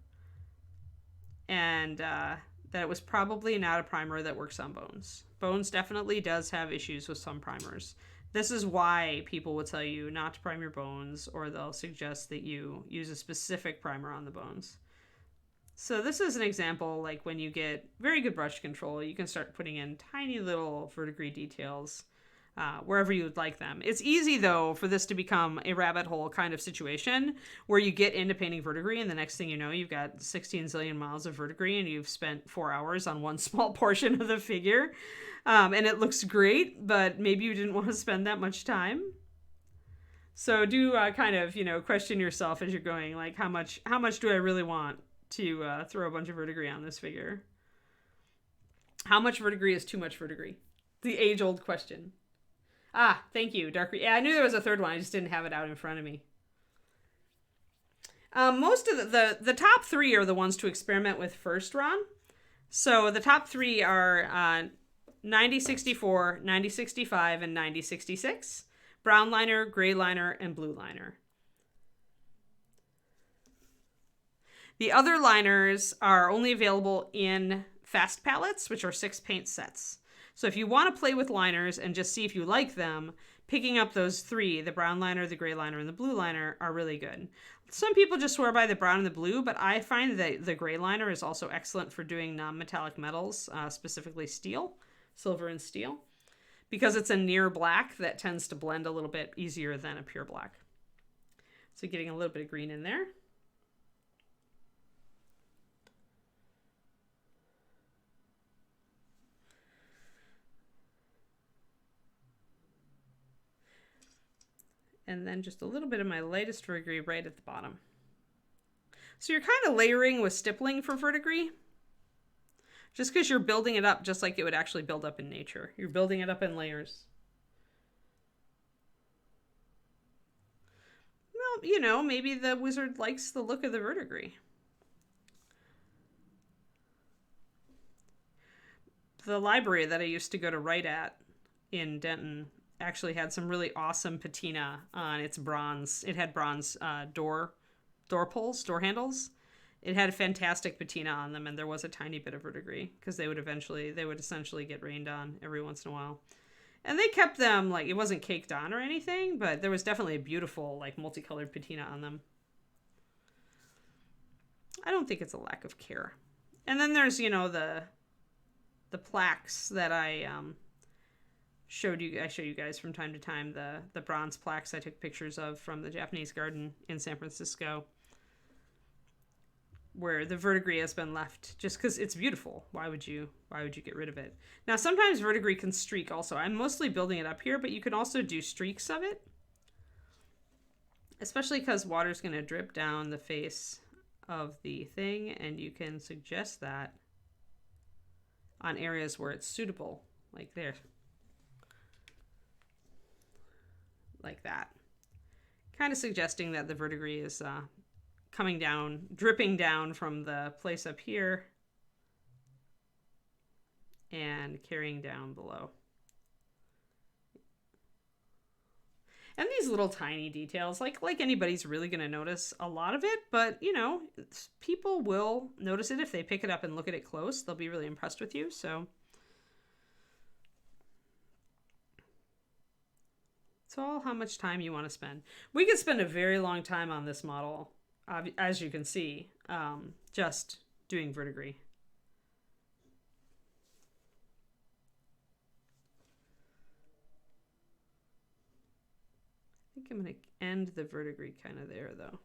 and that it was probably not a primer that works on bones. Bones definitely does have issues with some primers. This is why people will tell you not to prime your bones, or they'll suggest that you use a specific primer on the bones. So this is an example, like when you get very good brush control, you can start putting in tiny little verdigris details wherever you would like them. It's easy, though, for this to become a rabbit hole kind of situation where you get into painting verdigris, and the next thing you know, you've got 16 zillion miles of verdigris, and you've spent 4 hours on one small portion of the figure. And it looks great, but maybe you didn't want to spend that much time. So do kind of, question yourself as you're going, like, how much do I really want to throw a bunch of verdigris on this figure? How much verdigris is too much verdigris? The age-old question. Ah, thank you, Dark. Yeah, I knew there was a third one. I just didn't have it out in front of me. Most of the top three are the ones to experiment with first, Ron. So the top three are 9064, 9065, and 9066. Brown liner, gray liner, and blue liner. The other liners are only available in fast palettes, which are 6 paint sets. So if you want to play with liners and just see if you like them, picking up those three, the brown liner, the gray liner, and the blue liner, are really good. Some people just swear by the brown and the blue, but I find that the gray liner is also excellent for doing non-metallic metals, specifically steel, silver and steel, because it's a near black that tends to blend a little bit easier than a pure black. So getting a little bit of green in there. And then just a little bit of my lightest verdigris right at the bottom. So you're kind of layering with stippling for verdigris. Just because you're building it up just like it would actually build up in nature. You're building it up in layers. Well, you know, maybe the wizard likes the look of the verdigris. The library that I used to go to write at in Denton actually had some really awesome patina on its bronze. It had bronze door pulls, door handles. It had a fantastic patina on them, and there was a tiny bit of verdigris because they would essentially get rained on every once in a while. And they kept them, like, it wasn't caked on or anything, but there was definitely a beautiful, like, multicolored patina on them. I don't think it's a lack of care. And then there's, you know, the plaques that I show you guys from time to time, the bronze plaques I took pictures of from the Japanese garden in San Francisco, where the verdigris has been left just because it's beautiful. Why would you get rid of it? Now, sometimes verdigris can streak also. I'm mostly building it up here, but you can also do streaks of it, especially because water's going to drip down the face of the thing, and you can suggest that on areas where it's suitable, like there. Like that. Kind of suggesting that the verdigris is coming down, dripping down from the place up here and carrying down below. And these little tiny details, like anybody's really going to notice a lot of it, but, you know, people will notice it if they pick it up and look at it close. They'll be really impressed with you, so. It's all how much time you want to spend. We could spend a very long time on this model, as you can see, just doing verdigris. I think I'm going to end the verdigris kind of there, though.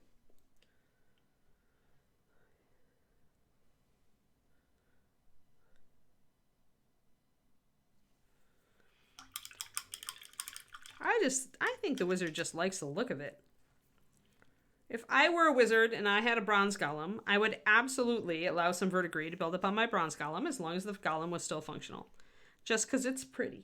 I think the wizard just likes the look of it. If I were a wizard and I had a bronze golem, I would absolutely allow some verdigris to build up on my bronze golem as long as the golem was still functional. Just because it's pretty.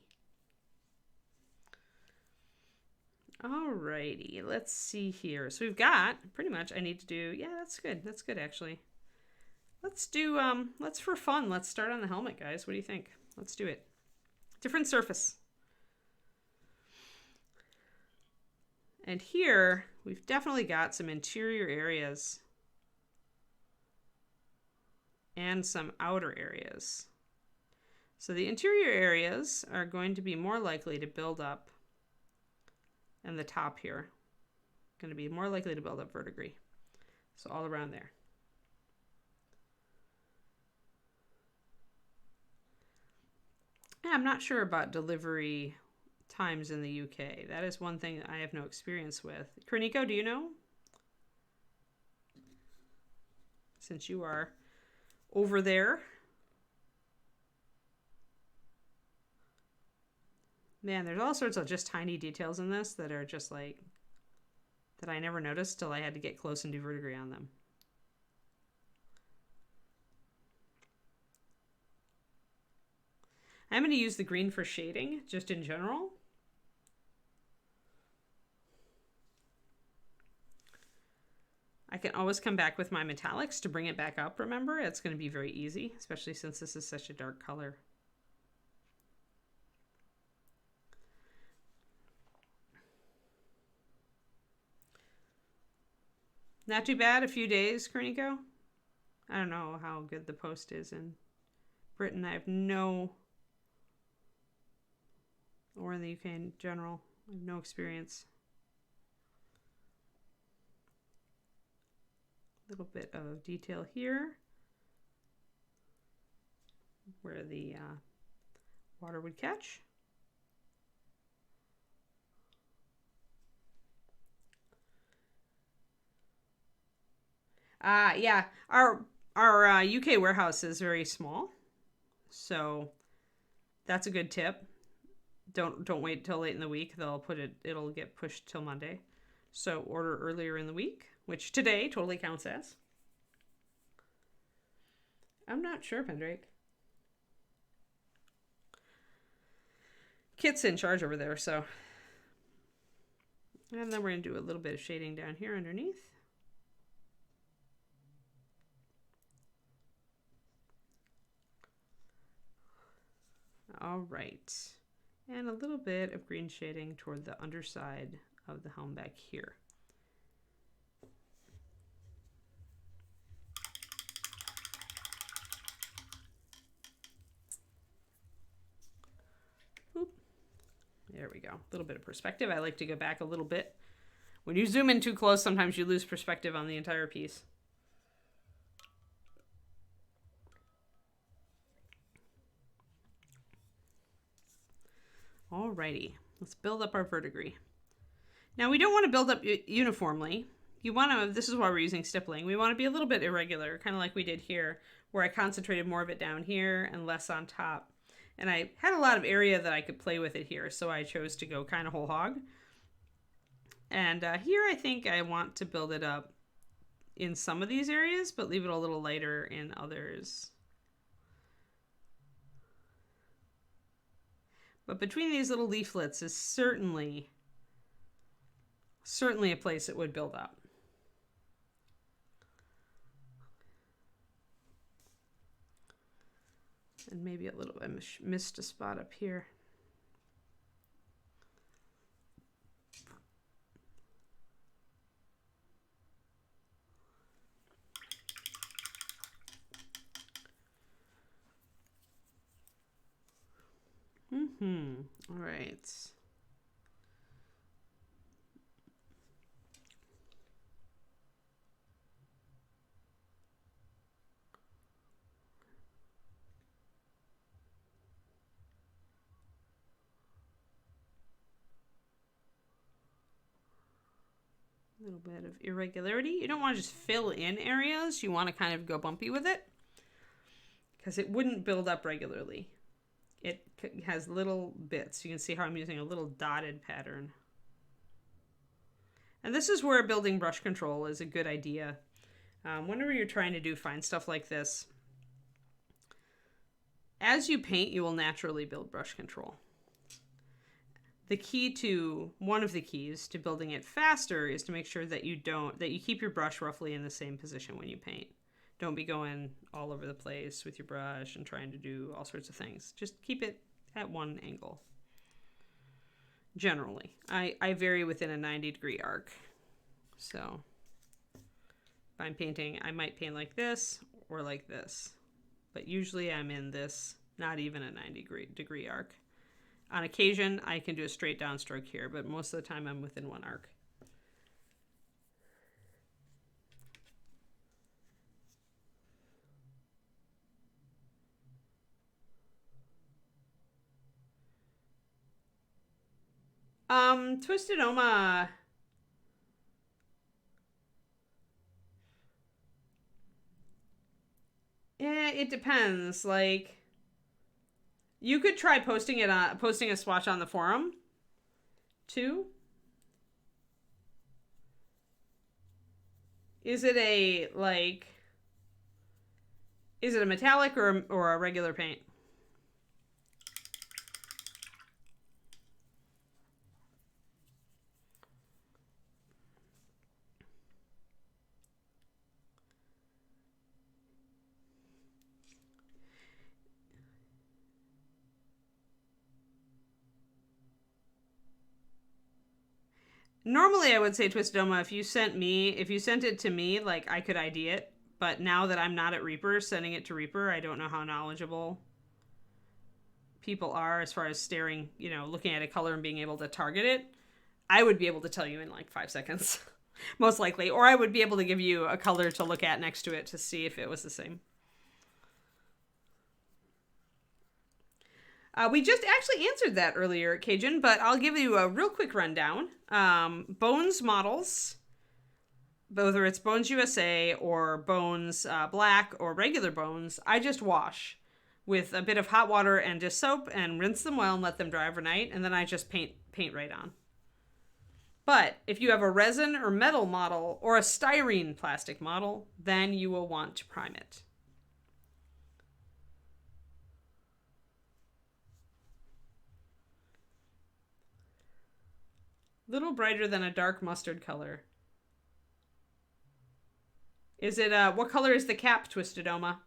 Alrighty, let's see here. So we've got, pretty much, I need to do, yeah, that's good. That's good, actually. Let's do, let's for fun, let's start on the helmet, guys. What do you think? Let's do it. Different surface. And here, we've definitely got some interior areas and some outer areas. So the interior areas are going to be more likely to build up, and the top here, going to be more likely to build up verdigris. So all around there. I'm not sure about delivery times in the UK. That is one thing that I have no experience with. Kroniko, do you know? Since you are over there. Man, there's all sorts of just tiny details in this that are just like, that I never noticed till I had to get close and do verdigris on them. I'm going to use the green for shading, just in general. I can always come back with my metallics to bring it back up, remember? It's going to be very easy, especially since this is such a dark color. Not too bad, a few days, Kroniko. I don't know how good the post is in Britain. I have no or in the UK in general. I have no experience. A little bit of detail here where the water would catch. Yeah, our UK warehouse is very small, so that's a good tip. Don't wait till late in the week. It'll get pushed till Monday. So order earlier in the week, which today totally counts as. I'm not sure, Pendrake. Kit's in charge over there, so. And then we're going to do a little bit of shading down here underneath. All right. And a little bit of green shading toward the underside of the helm back here. Oop. There we go. A little bit of perspective. I like to go back a little bit. When you zoom in too close, sometimes you lose perspective on the entire piece. Alrighty, let's build up our verdigris. Now we don't want to build up uniformly. This is why we're using stippling. We want to be a little bit irregular, kind of like we did here, where I concentrated more of it down here and less on top. And I had a lot of area that I could play with it here, so I chose to go kind of whole hog. And here I think I want to build it up in some of these areas, but leave it a little lighter in others. But between these little leaflets is certainly a place it would build up. And maybe a little, I missed a spot up here. All right. A little bit of irregularity. You don't want to just fill in areas. You want to kind of go bumpy with it because it wouldn't build up regularly. It has little bits. You can see how I'm using a little dotted pattern. And this is where building brush control is a good idea. Whenever you're trying to do fine stuff like this, as you paint, you will naturally build brush control. One of the keys to building it faster is to make sure that you keep your brush roughly in the same position when you paint. Don't be going all over the place with your brush and trying to do all sorts of things. Just keep it at one angle. Generally. I vary within a 90-degree arc. So if I'm painting, I might paint like this or like this. But usually I'm in this, not even a 90-degree arc. On occasion, I can do a straight down stroke here, but most of the time I'm within one arc. Twisted Oma. Yeah, it depends. Like, you could try posting a swatch on the forum, too. Is it a metallic or a regular paint? Normally, I would say Twisted Oma, if you sent it to me, like, I could ID it. But now that I'm not at Reaper, sending it to Reaper, I don't know how knowledgeable people are as far as staring, you know, looking at a color and being able to target it, I would be able to tell you in like 5 seconds, most likely. Or I would be able to give you a color to look at next to it to see if it was the same. We just actually answered that earlier, Cajun, but I'll give you a real quick rundown. Bones models, whether it's Bones USA or Bones Black or regular Bones, I just wash with a bit of hot water and just soap and rinse them well and let them dry overnight, and then I just paint right on. But if you have a resin or metal model or a styrene plastic model, then you will want to prime it. Little brighter than a dark mustard color. Is it, what color is the cap, Twisted Oma?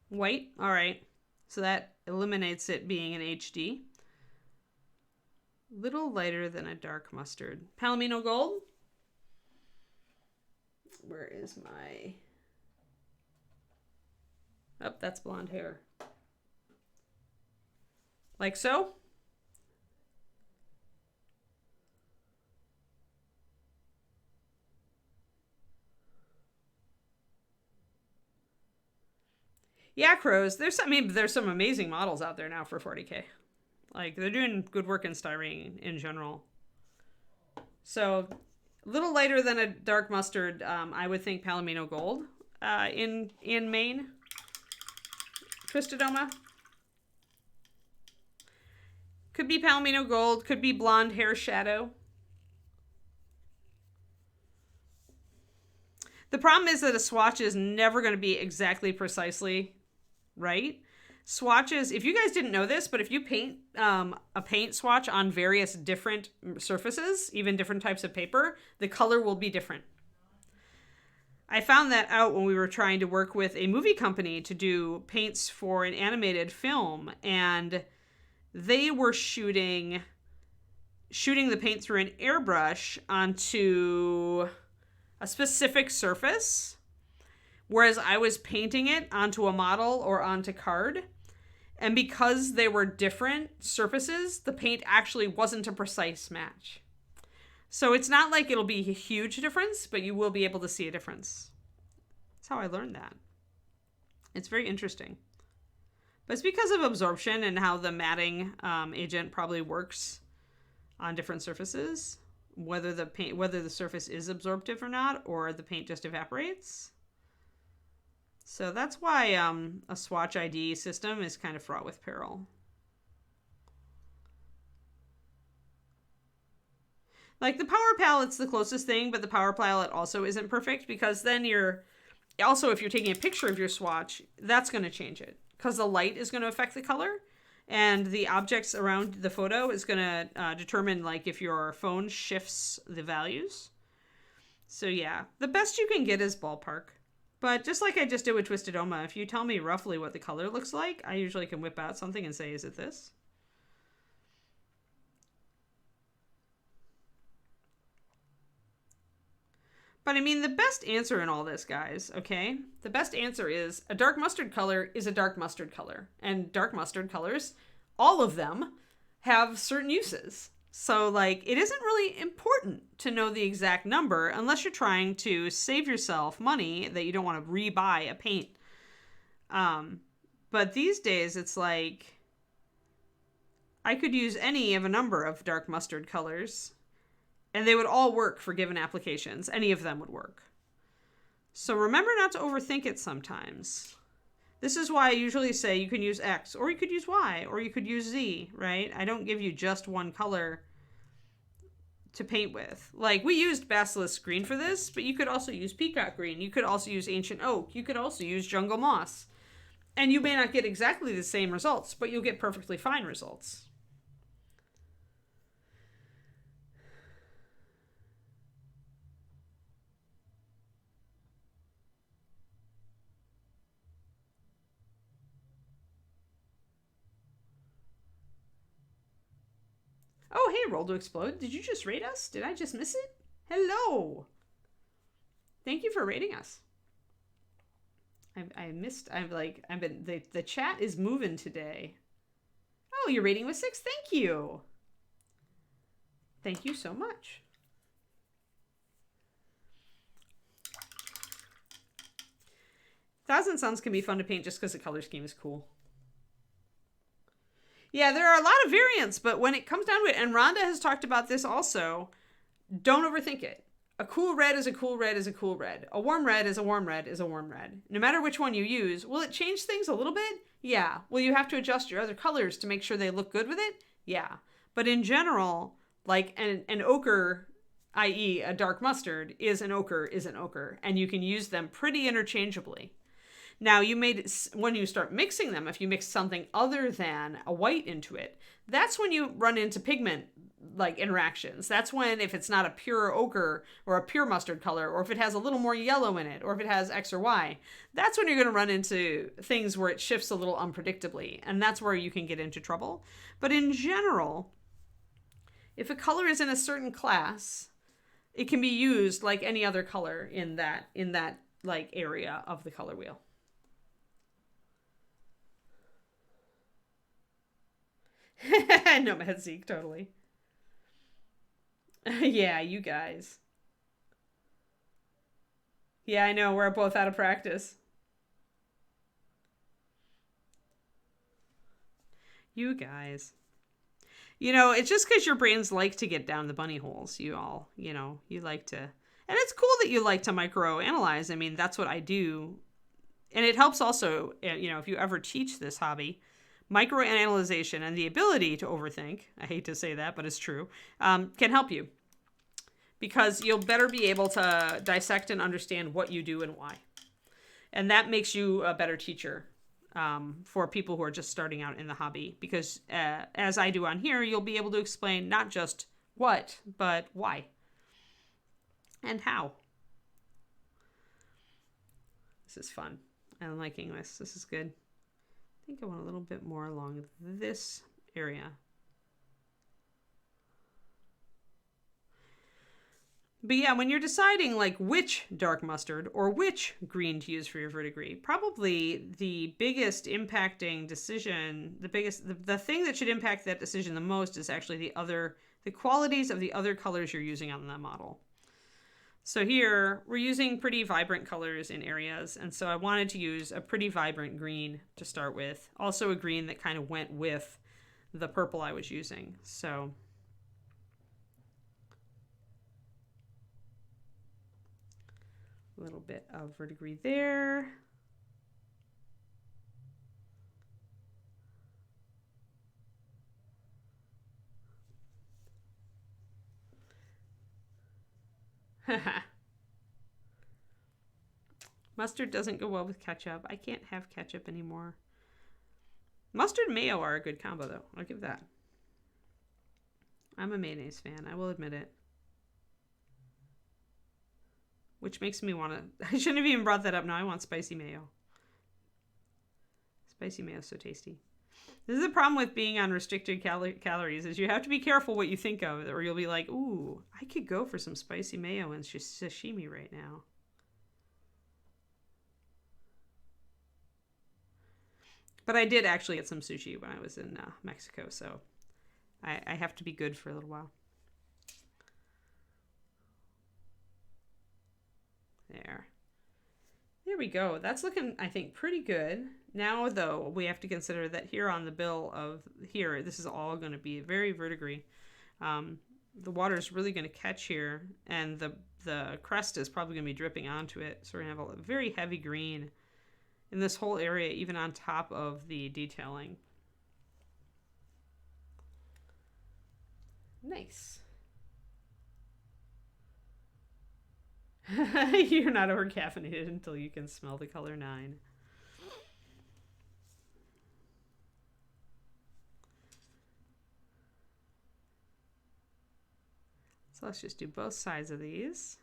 White? All right. So that eliminates it being an HD. Little lighter than a dark mustard. Palomino gold? Where is my... Oh, that's blonde hair. Like so? Yeah, Crows. There's some amazing models out there now for 40K. Like, they're doing good work in styrene in general. So, a little lighter than a dark mustard, I would think Palomino gold in Maine. Twisted Oma. Could be Palomino gold, could be blonde hair shadow. The problem is that a swatch is never going to be exactly precisely right. Swatches, if you guys didn't know this, but if you paint a paint swatch on various different surfaces, even different types of paper, the color will be different. I found that out when we were trying to work with a movie company to do paints for an animated film, and they were shooting the paint through an airbrush onto a specific surface, whereas I was painting it onto a model or onto card. And because they were different surfaces, the paint actually wasn't a precise match. So it's not like it'll be a huge difference, but you will be able to see a difference. That's how I learned that. It's very interesting. But it's because of absorption and how the matting agent probably works on different surfaces, whether the surface is absorptive or not, or the paint just evaporates. So that's why a swatch ID system is kind of fraught with peril. Like, the power palette's the closest thing, but the power palette also isn't perfect, because then also, if you're taking a picture of your swatch, that's going to change it, because the light is going to affect the color, and the objects around the photo is going to determine, like, if your phone shifts the values. So yeah, the best you can get is ballpark. But just like I just did with Twisted Oma, if you tell me roughly what the color looks like, I usually can whip out something and say, is it this? But I mean, the best answer in all this, guys, okay? The best answer is a dark mustard color is a dark mustard color. And dark mustard colors, all of them, have certain uses. So, like, it isn't really important to know the exact number unless you're trying to save yourself money that you don't want to re-buy a paint. But these days, it's like, I could use any of a number of dark mustard colors, and they would all work for given applications. Any of them would work. So remember not to overthink it sometimes. This is why I usually say you can use X, or you could use Y, or you could use Z, right? I don't give you just one color to paint with. Like, we used Basilisk Green for this, but you could also use Peacock Green. You could also use Ancient Oak. You could also use Jungle Moss. And you may not get exactly the same results, but you'll get perfectly fine results. Oh, hey, Roll to Explode. Did you just rate us? Did I just miss it? Hello. Thank you for rating us. The chat is moving today. Oh, your rating was 6. Thank you. Thank you so much. Thousand Suns can be fun to paint just because the color scheme is cool. Yeah, there are a lot of variants, but when it comes down to it, and Rhonda has talked about this also, don't overthink it. A cool red is a cool red is a cool red. A warm red is a warm red is a warm red. No matter which one you use, will it change things a little bit? Yeah. Will you have to adjust your other colors to make sure they look good with it? Yeah. But in general, like an ochre, i.e. a dark mustard, is an ochre, and you can use them pretty interchangeably. Now, when you start mixing them, if you mix something other than a white into it, that's when you run into pigment like interactions. That's when, if it's not a pure ochre or a pure mustard color, or if it has a little more yellow in it, or if it has X or Y, that's when you're going to run into things where it shifts a little unpredictably, and that's where you can get into trouble. But in general, if a color is in a certain class, it can be used like any other color in that like area of the color wheel. Nomad Zeke, totally. Yeah, you guys. Yeah, I know, we're both out of practice. You guys. You know, it's just because your brains like to get down the bunny holes. You all, you like to... And it's cool that you like to microanalyze. I mean, that's what I do. And it helps also, if you ever teach this hobby, microanalyzation and the ability to overthink, I hate to say that, but it's true, can help you. Because you'll better be able to dissect and understand what you do and why. And that makes you a better teacher for people who are just starting out in the hobby. Because as I do on here, you'll be able to explain not just what, but why. And how. This is fun. I'm liking this. This is good. I think I want a little bit more along this area. But yeah, when you're deciding like which dark mustard or which green to use for your verdigris, probably the biggest impacting decision, the thing that should impact that decision the most is actually the qualities of the other colors you're using on that model. So here we're using pretty vibrant colors in areas. And so I wanted to use a pretty vibrant green to start with. Also a green that kind of went with the purple I was using. So a little bit of verdigris there. Mustard doesn't go well with ketchup. I can't have ketchup anymore. Mustard and mayo are a good combo, though. I'll give that. I'm a mayonnaise fan. I will admit it. Which makes me want to... I shouldn't have even brought that up. Now I want spicy mayo. Spicy mayo is so tasty. This is the problem with being on restricted calories, is you have to be careful what you think of, or you'll be like, ooh, I could go for some spicy mayo and sashimi right now. But I did actually get some sushi when I was in Mexico, so I have to be good for a little while. There we go. That's looking, I think, pretty good. Now, though, we have to consider that here on the bill of here, this is all going to be very verdigris. The water is really going to catch here, and the crest is probably going to be dripping onto it. So we're going to have a very heavy green in this whole area, even on top of the detailing. Nice. You're not over-caffeinated until you can smell the color 9. So let's just do both sides of these.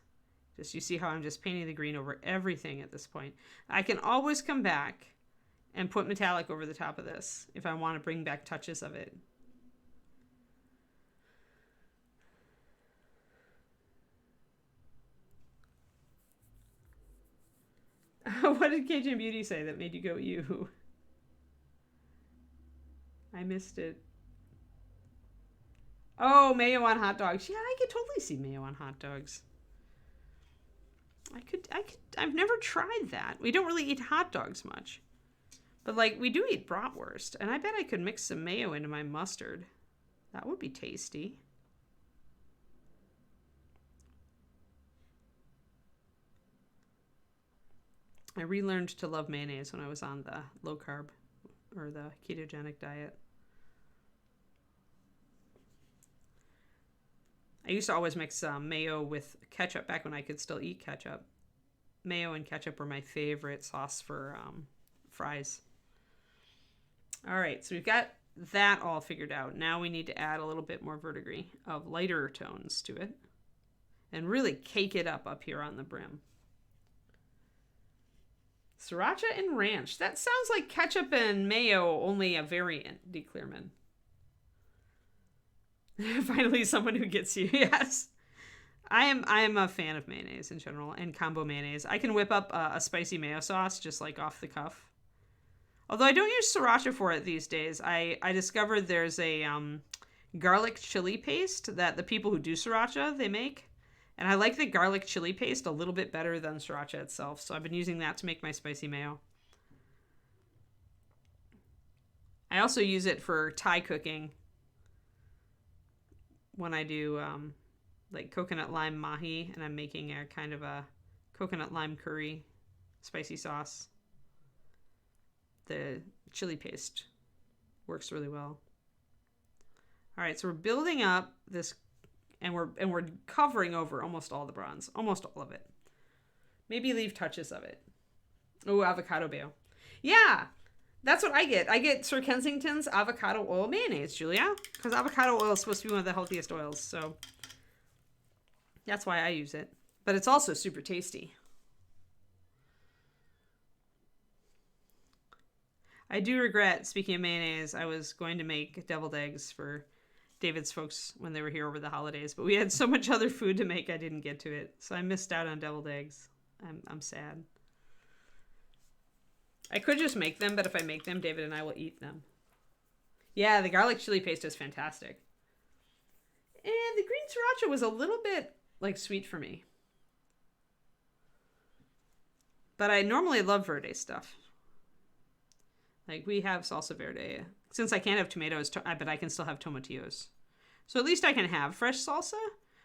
Just you see how I'm just painting the green over everything at this point. I can always come back and put metallic over the top of this if I want to bring back touches of it. What did Cajun Beauty say that made you go ew? I missed it. Oh, mayo on hot dogs. Yeah, I could totally see mayo on hot dogs. I've never tried that. We don't really eat hot dogs much. But, like, we do eat bratwurst. And I bet I could mix some mayo into my mustard. That would be tasty. I relearned to love mayonnaise when I was on the low carb or the ketogenic diet. I used to always mix mayo with ketchup back when I could still eat ketchup. Mayo and ketchup were my favorite sauce for fries. All right, so we've got that all figured out. Now we need to add a little bit more verdigris of lighter tones to it and really cake it up here on the brim. Sriracha and ranch. That sounds like ketchup and mayo, only a variant, D. Clearman. Finally, someone who gets you. Yes. I am a fan of mayonnaise in general and combo mayonnaise. I can whip up a spicy mayo sauce just like off the cuff. Although I don't use sriracha for it these days. I discovered there's a garlic chili paste that the people who do sriracha, they make. And I like the garlic chili paste a little bit better than sriracha itself. So I've been using that to make my spicy mayo. I also use it for Thai cooking. When I do like coconut lime mahi and I'm making a kind of a coconut lime curry spicy sauce, the chili paste works really well. All right, so we're building up this, and we're covering over almost all the bronze, almost all of it. Maybe leave touches of it. Oh, avocado bayo. Yeah. That's what I get. I get Sir Kensington's avocado oil mayonnaise, Julia. Because avocado oil is supposed to be one of the healthiest oils. So that's why I use it. But it's also super tasty. I do regret, speaking of mayonnaise, I was going to make deviled eggs for David's folks when they were here over the holidays. But we had so much other food to make, I didn't get to it. So I missed out on deviled eggs. I'm sad. I could just make them, but if I make them, David and I will eat them. Yeah, the garlic chili paste is fantastic. And the green sriracha was a little bit, like, sweet for me. But I normally love verde stuff. Like, we have salsa verde. Since I can't have tomatoes, but I can still have tomatillos. So at least I can have fresh salsa,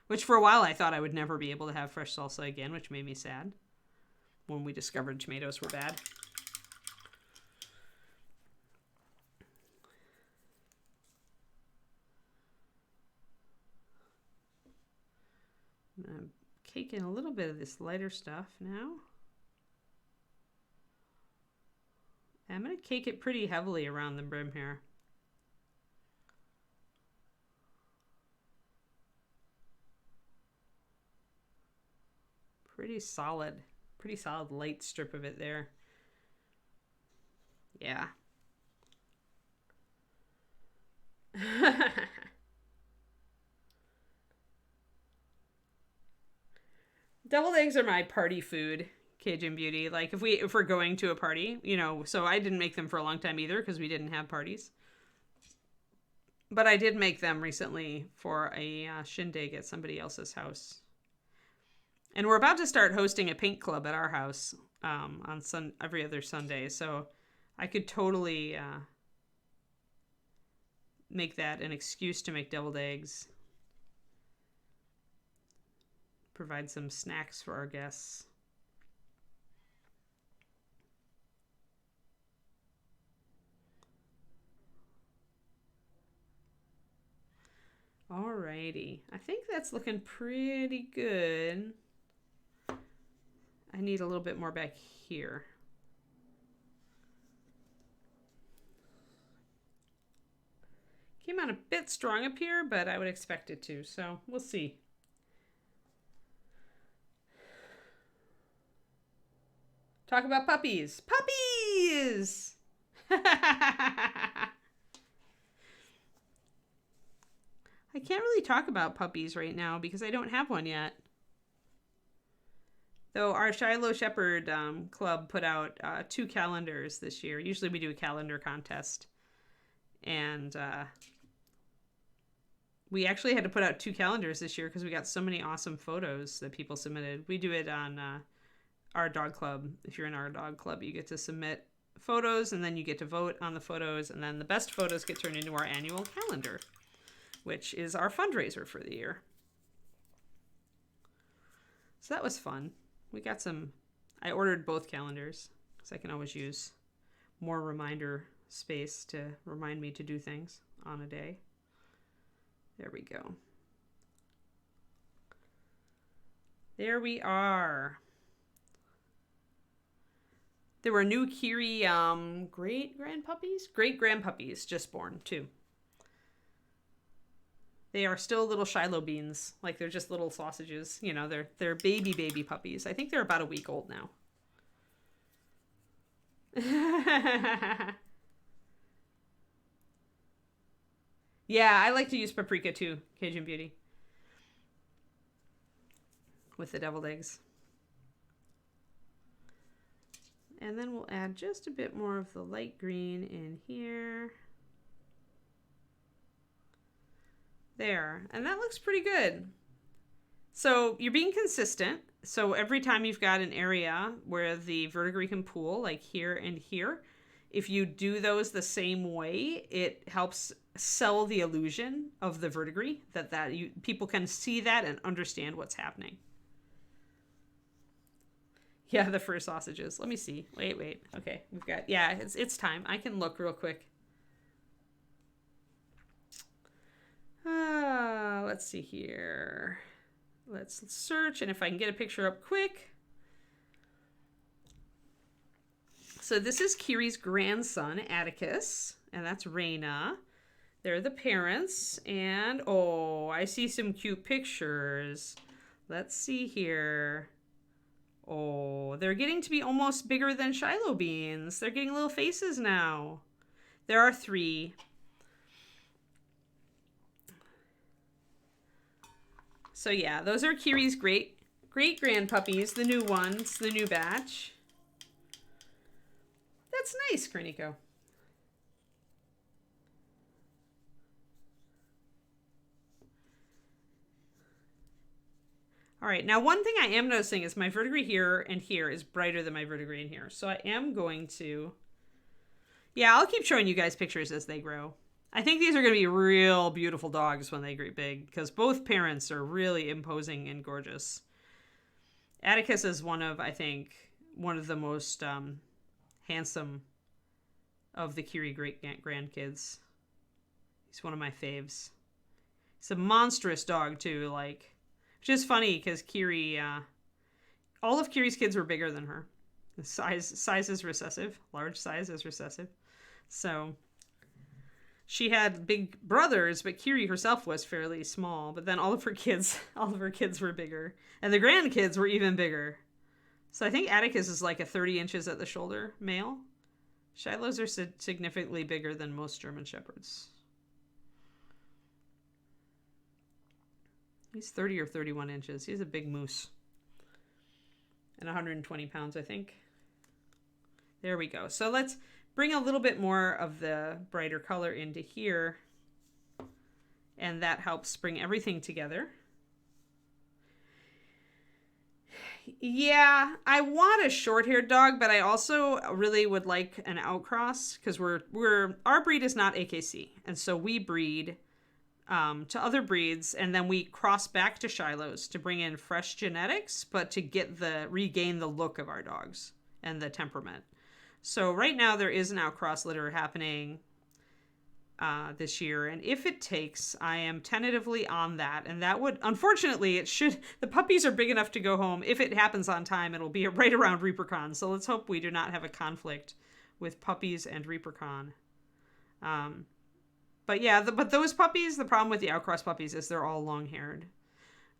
which for a while I thought I would never be able to have fresh salsa again, which made me sad when we discovered tomatoes were bad. I'm going to cake in a little bit of this lighter stuff now. I'm going to cake it pretty heavily around the brim here. Pretty solid light strip of it there. Yeah. Deviled eggs are my party food, Cajun Beauty. Like if we're going to a party, you know, so I didn't make them for a long time either because we didn't have parties. But I did make them recently for a shindig at somebody else's house. And we're about to start hosting a paint club at our house on every other Sunday. So I could totally make that an excuse to make deviled eggs. Provide some snacks for our guests. Alrighty. I think that's looking pretty good. I need a little bit more back here. Came out a bit strong up here, but I would expect it to, so we'll see. Talk about puppies. Puppies! I can't really talk about puppies right now because I don't have one yet. Though our Shiloh Shepherd Club put out 2 calendars this year. Usually we do a calendar contest. And we actually had to put out 2 calendars this year because we got so many awesome photos that people submitted. We do it on our dog club. If you're in our dog club, you get to submit photos, and then you get to vote on the photos, and then the best photos get turned into our annual calendar, which is our fundraiser for the year. So that was fun. We got some... I ordered both calendars because I can always use more reminder space to remind me to do things on a day. There we go. There we are. There were new Kiri great grandpuppies just born too. They are still little Shiloh beans, like they're just little sausages. You know, they're baby puppies. I think they're about a week old now. Yeah, I like to use paprika too, Cajun Beauty, with the deviled eggs. And then we'll add just a bit more of the light green in here. There, and that looks pretty good. So you're being consistent. So every time you've got an area where the verdigris can pool, like here and here, if you do those the same way, it helps sell the illusion of the verdigris, that people can see that and understand what's happening. Yeah, the fur sausages. Let me see. Wait. Okay, we've got... Yeah, it's time. I can look real quick. Let's see here. Let's search, and if I can get a picture up quick. So this is Kiri's grandson, Atticus, and that's Raina. They're the parents, and oh, I see some cute pictures. Let's see here. Oh, they're getting to be almost bigger than Shiloh beans. They're getting little faces now. There are 3. So yeah, those are Kiri's great grandpuppies, the new ones, the new batch. That's nice, Kerniko. All right, now one thing I am noticing is my verdigris here and here is brighter than my verdigris in here. So I am going to... Yeah, I'll keep showing you guys pictures as they grow. I think these are going to be real beautiful dogs when they get big, because both parents are really imposing and gorgeous. Atticus is one of the most handsome of the Kiri great-grandkids. He's one of my faves. He's a monstrous dog, too, like... Which is funny, because Kiri... all of Kiri's kids were bigger than her. The size is recessive. Large size is recessive. So... She had big brothers, but Kiri herself was fairly small. But then all of her kids were bigger. And the grandkids were even bigger. So I think Atticus is like a 30 inches at the shoulder male. Shilohs are significantly bigger than most German Shepherds. He's 30 or 31 inches. He's a big moose. And 120 pounds, I think. There we go. So let's bring a little bit more of the brighter color into here. And that helps bring everything together. Yeah, I want a short-haired dog, but I also really would like an outcross, because our breed is not AKC, and so we breed to other breeds, and then we cross back to Shilohs to bring in fresh genetics, but to regain the look of our dogs and the temperament. So right now there is an outcross litter happening this year, and if it takes, I am tentatively on that, and that would, unfortunately, the puppies are big enough to go home. If it happens on time, it'll be right around ReaperCon, so let's hope we do not have a conflict with puppies and ReaperCon. But yeah, but those puppies, the problem with the outcross puppies is they're all long-haired.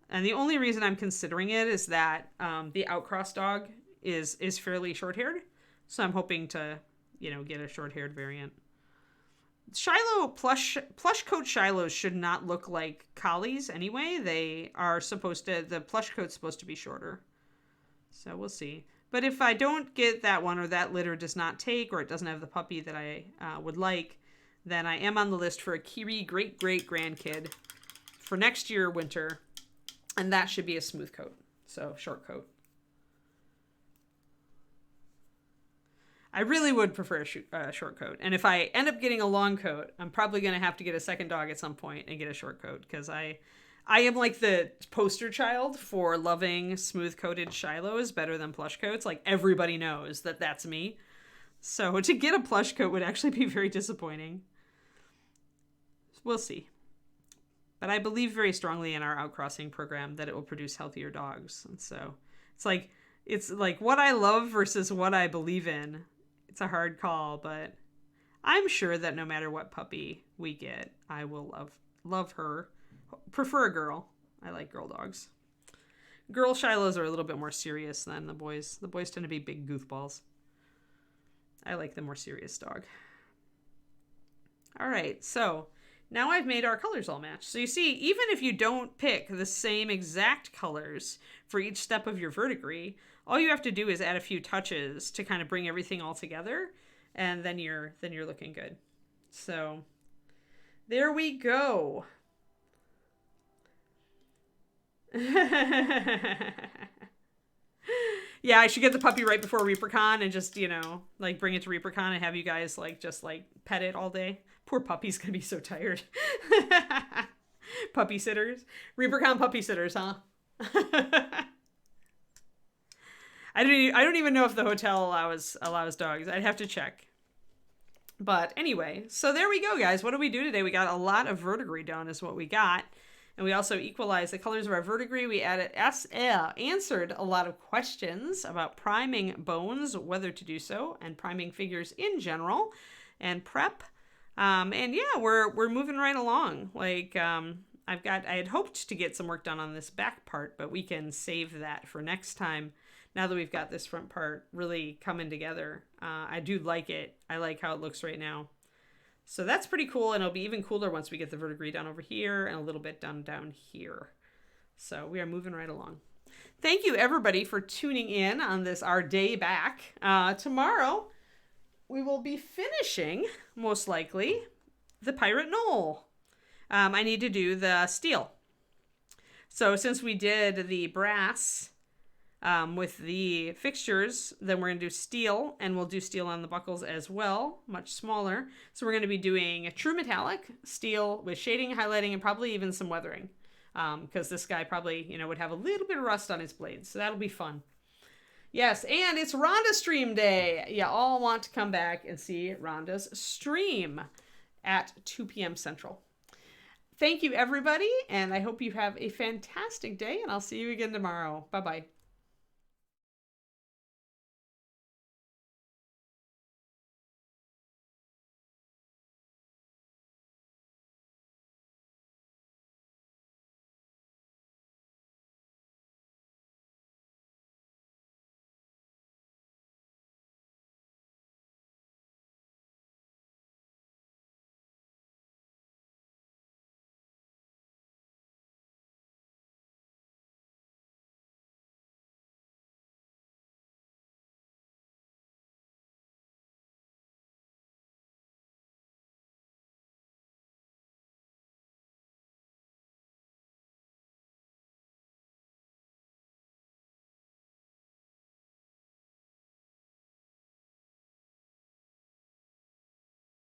And the only reason I'm considering it is that the outcross dog is fairly short-haired, so I'm hoping to, get a short-haired variant. Shiloh plush coat Shilohs should not look like collies anyway. The plush coat's supposed to be shorter. So we'll see. But if I don't get that one, or that litter does not take, or it doesn't have the puppy that I would like, then I am on the list for a Kiri great-great-grandkid for next year winter. And that should be a smooth coat. So short coat. I really would prefer a short coat. And if I end up getting a long coat, I'm probably going to have to get a second dog at some point and get a short coat. Because I am like the poster child for loving smooth-coated Shilohs better than plush coats. Like, everybody knows that that's me. So to get a plush coat would actually be very disappointing. We'll see. But I believe very strongly in our outcrossing program that it will produce healthier dogs. And so it's like what I love versus what I believe in. It's a hard call, but I'm sure that no matter what puppy we get, I will love her. Prefer a girl. I like girl dogs. Girl Shilohs are a little bit more serious than the boys. The boys tend to be big goofballs. I like the more serious dog. All right, so now I've made our colors all match. So you see, even if you don't pick the same exact colors for each step of your verdigris, all you have to do is add a few touches to kind of bring everything all together, and then you're looking good. So there we go. Yeah, I should get the puppy right before ReaperCon and just, like bring it to ReaperCon and have you guys just pet it all day. Poor puppy's gonna be so tired. Puppy sitters. ReaperCon puppy sitters, huh? I don't even know if the hotel allows dogs. I'd have to check. But anyway, so there we go, guys. What did we do today? We got a lot of verdigris done is what we got. And we also equalized the colors of our verdigris. We answered a lot of questions about priming bones, whether to do so, and priming figures in general, and prep. And yeah, we're moving right along. I had hoped to get some work done on this back part, but we can save that for next time. Now that we've got this front part really coming together, I do like it. I like how it looks right now. So that's pretty cool, and it'll be even cooler once we get the verdigris done over here and a little bit done down here. So we are moving right along. Thank you, everybody, for tuning in on our day back. Tomorrow, we will be finishing, most likely, the Pirate Knoll. I need to do the steel. So since we did the brass with the fixtures, then we're going to do steel, and we'll do steel on the buckles as well, much smaller. So we're going to be doing a true metallic steel with shading, highlighting, and probably even some weathering, because this guy probably, would have a little bit of rust on his blades. So that'll be fun. Yes, and it's Rhonda Stream Day. You all want to come back and see Rhonda's stream at 2 p.m. Central. Thank you, everybody, and I hope you have a fantastic day, and I'll see you again tomorrow. Bye-bye.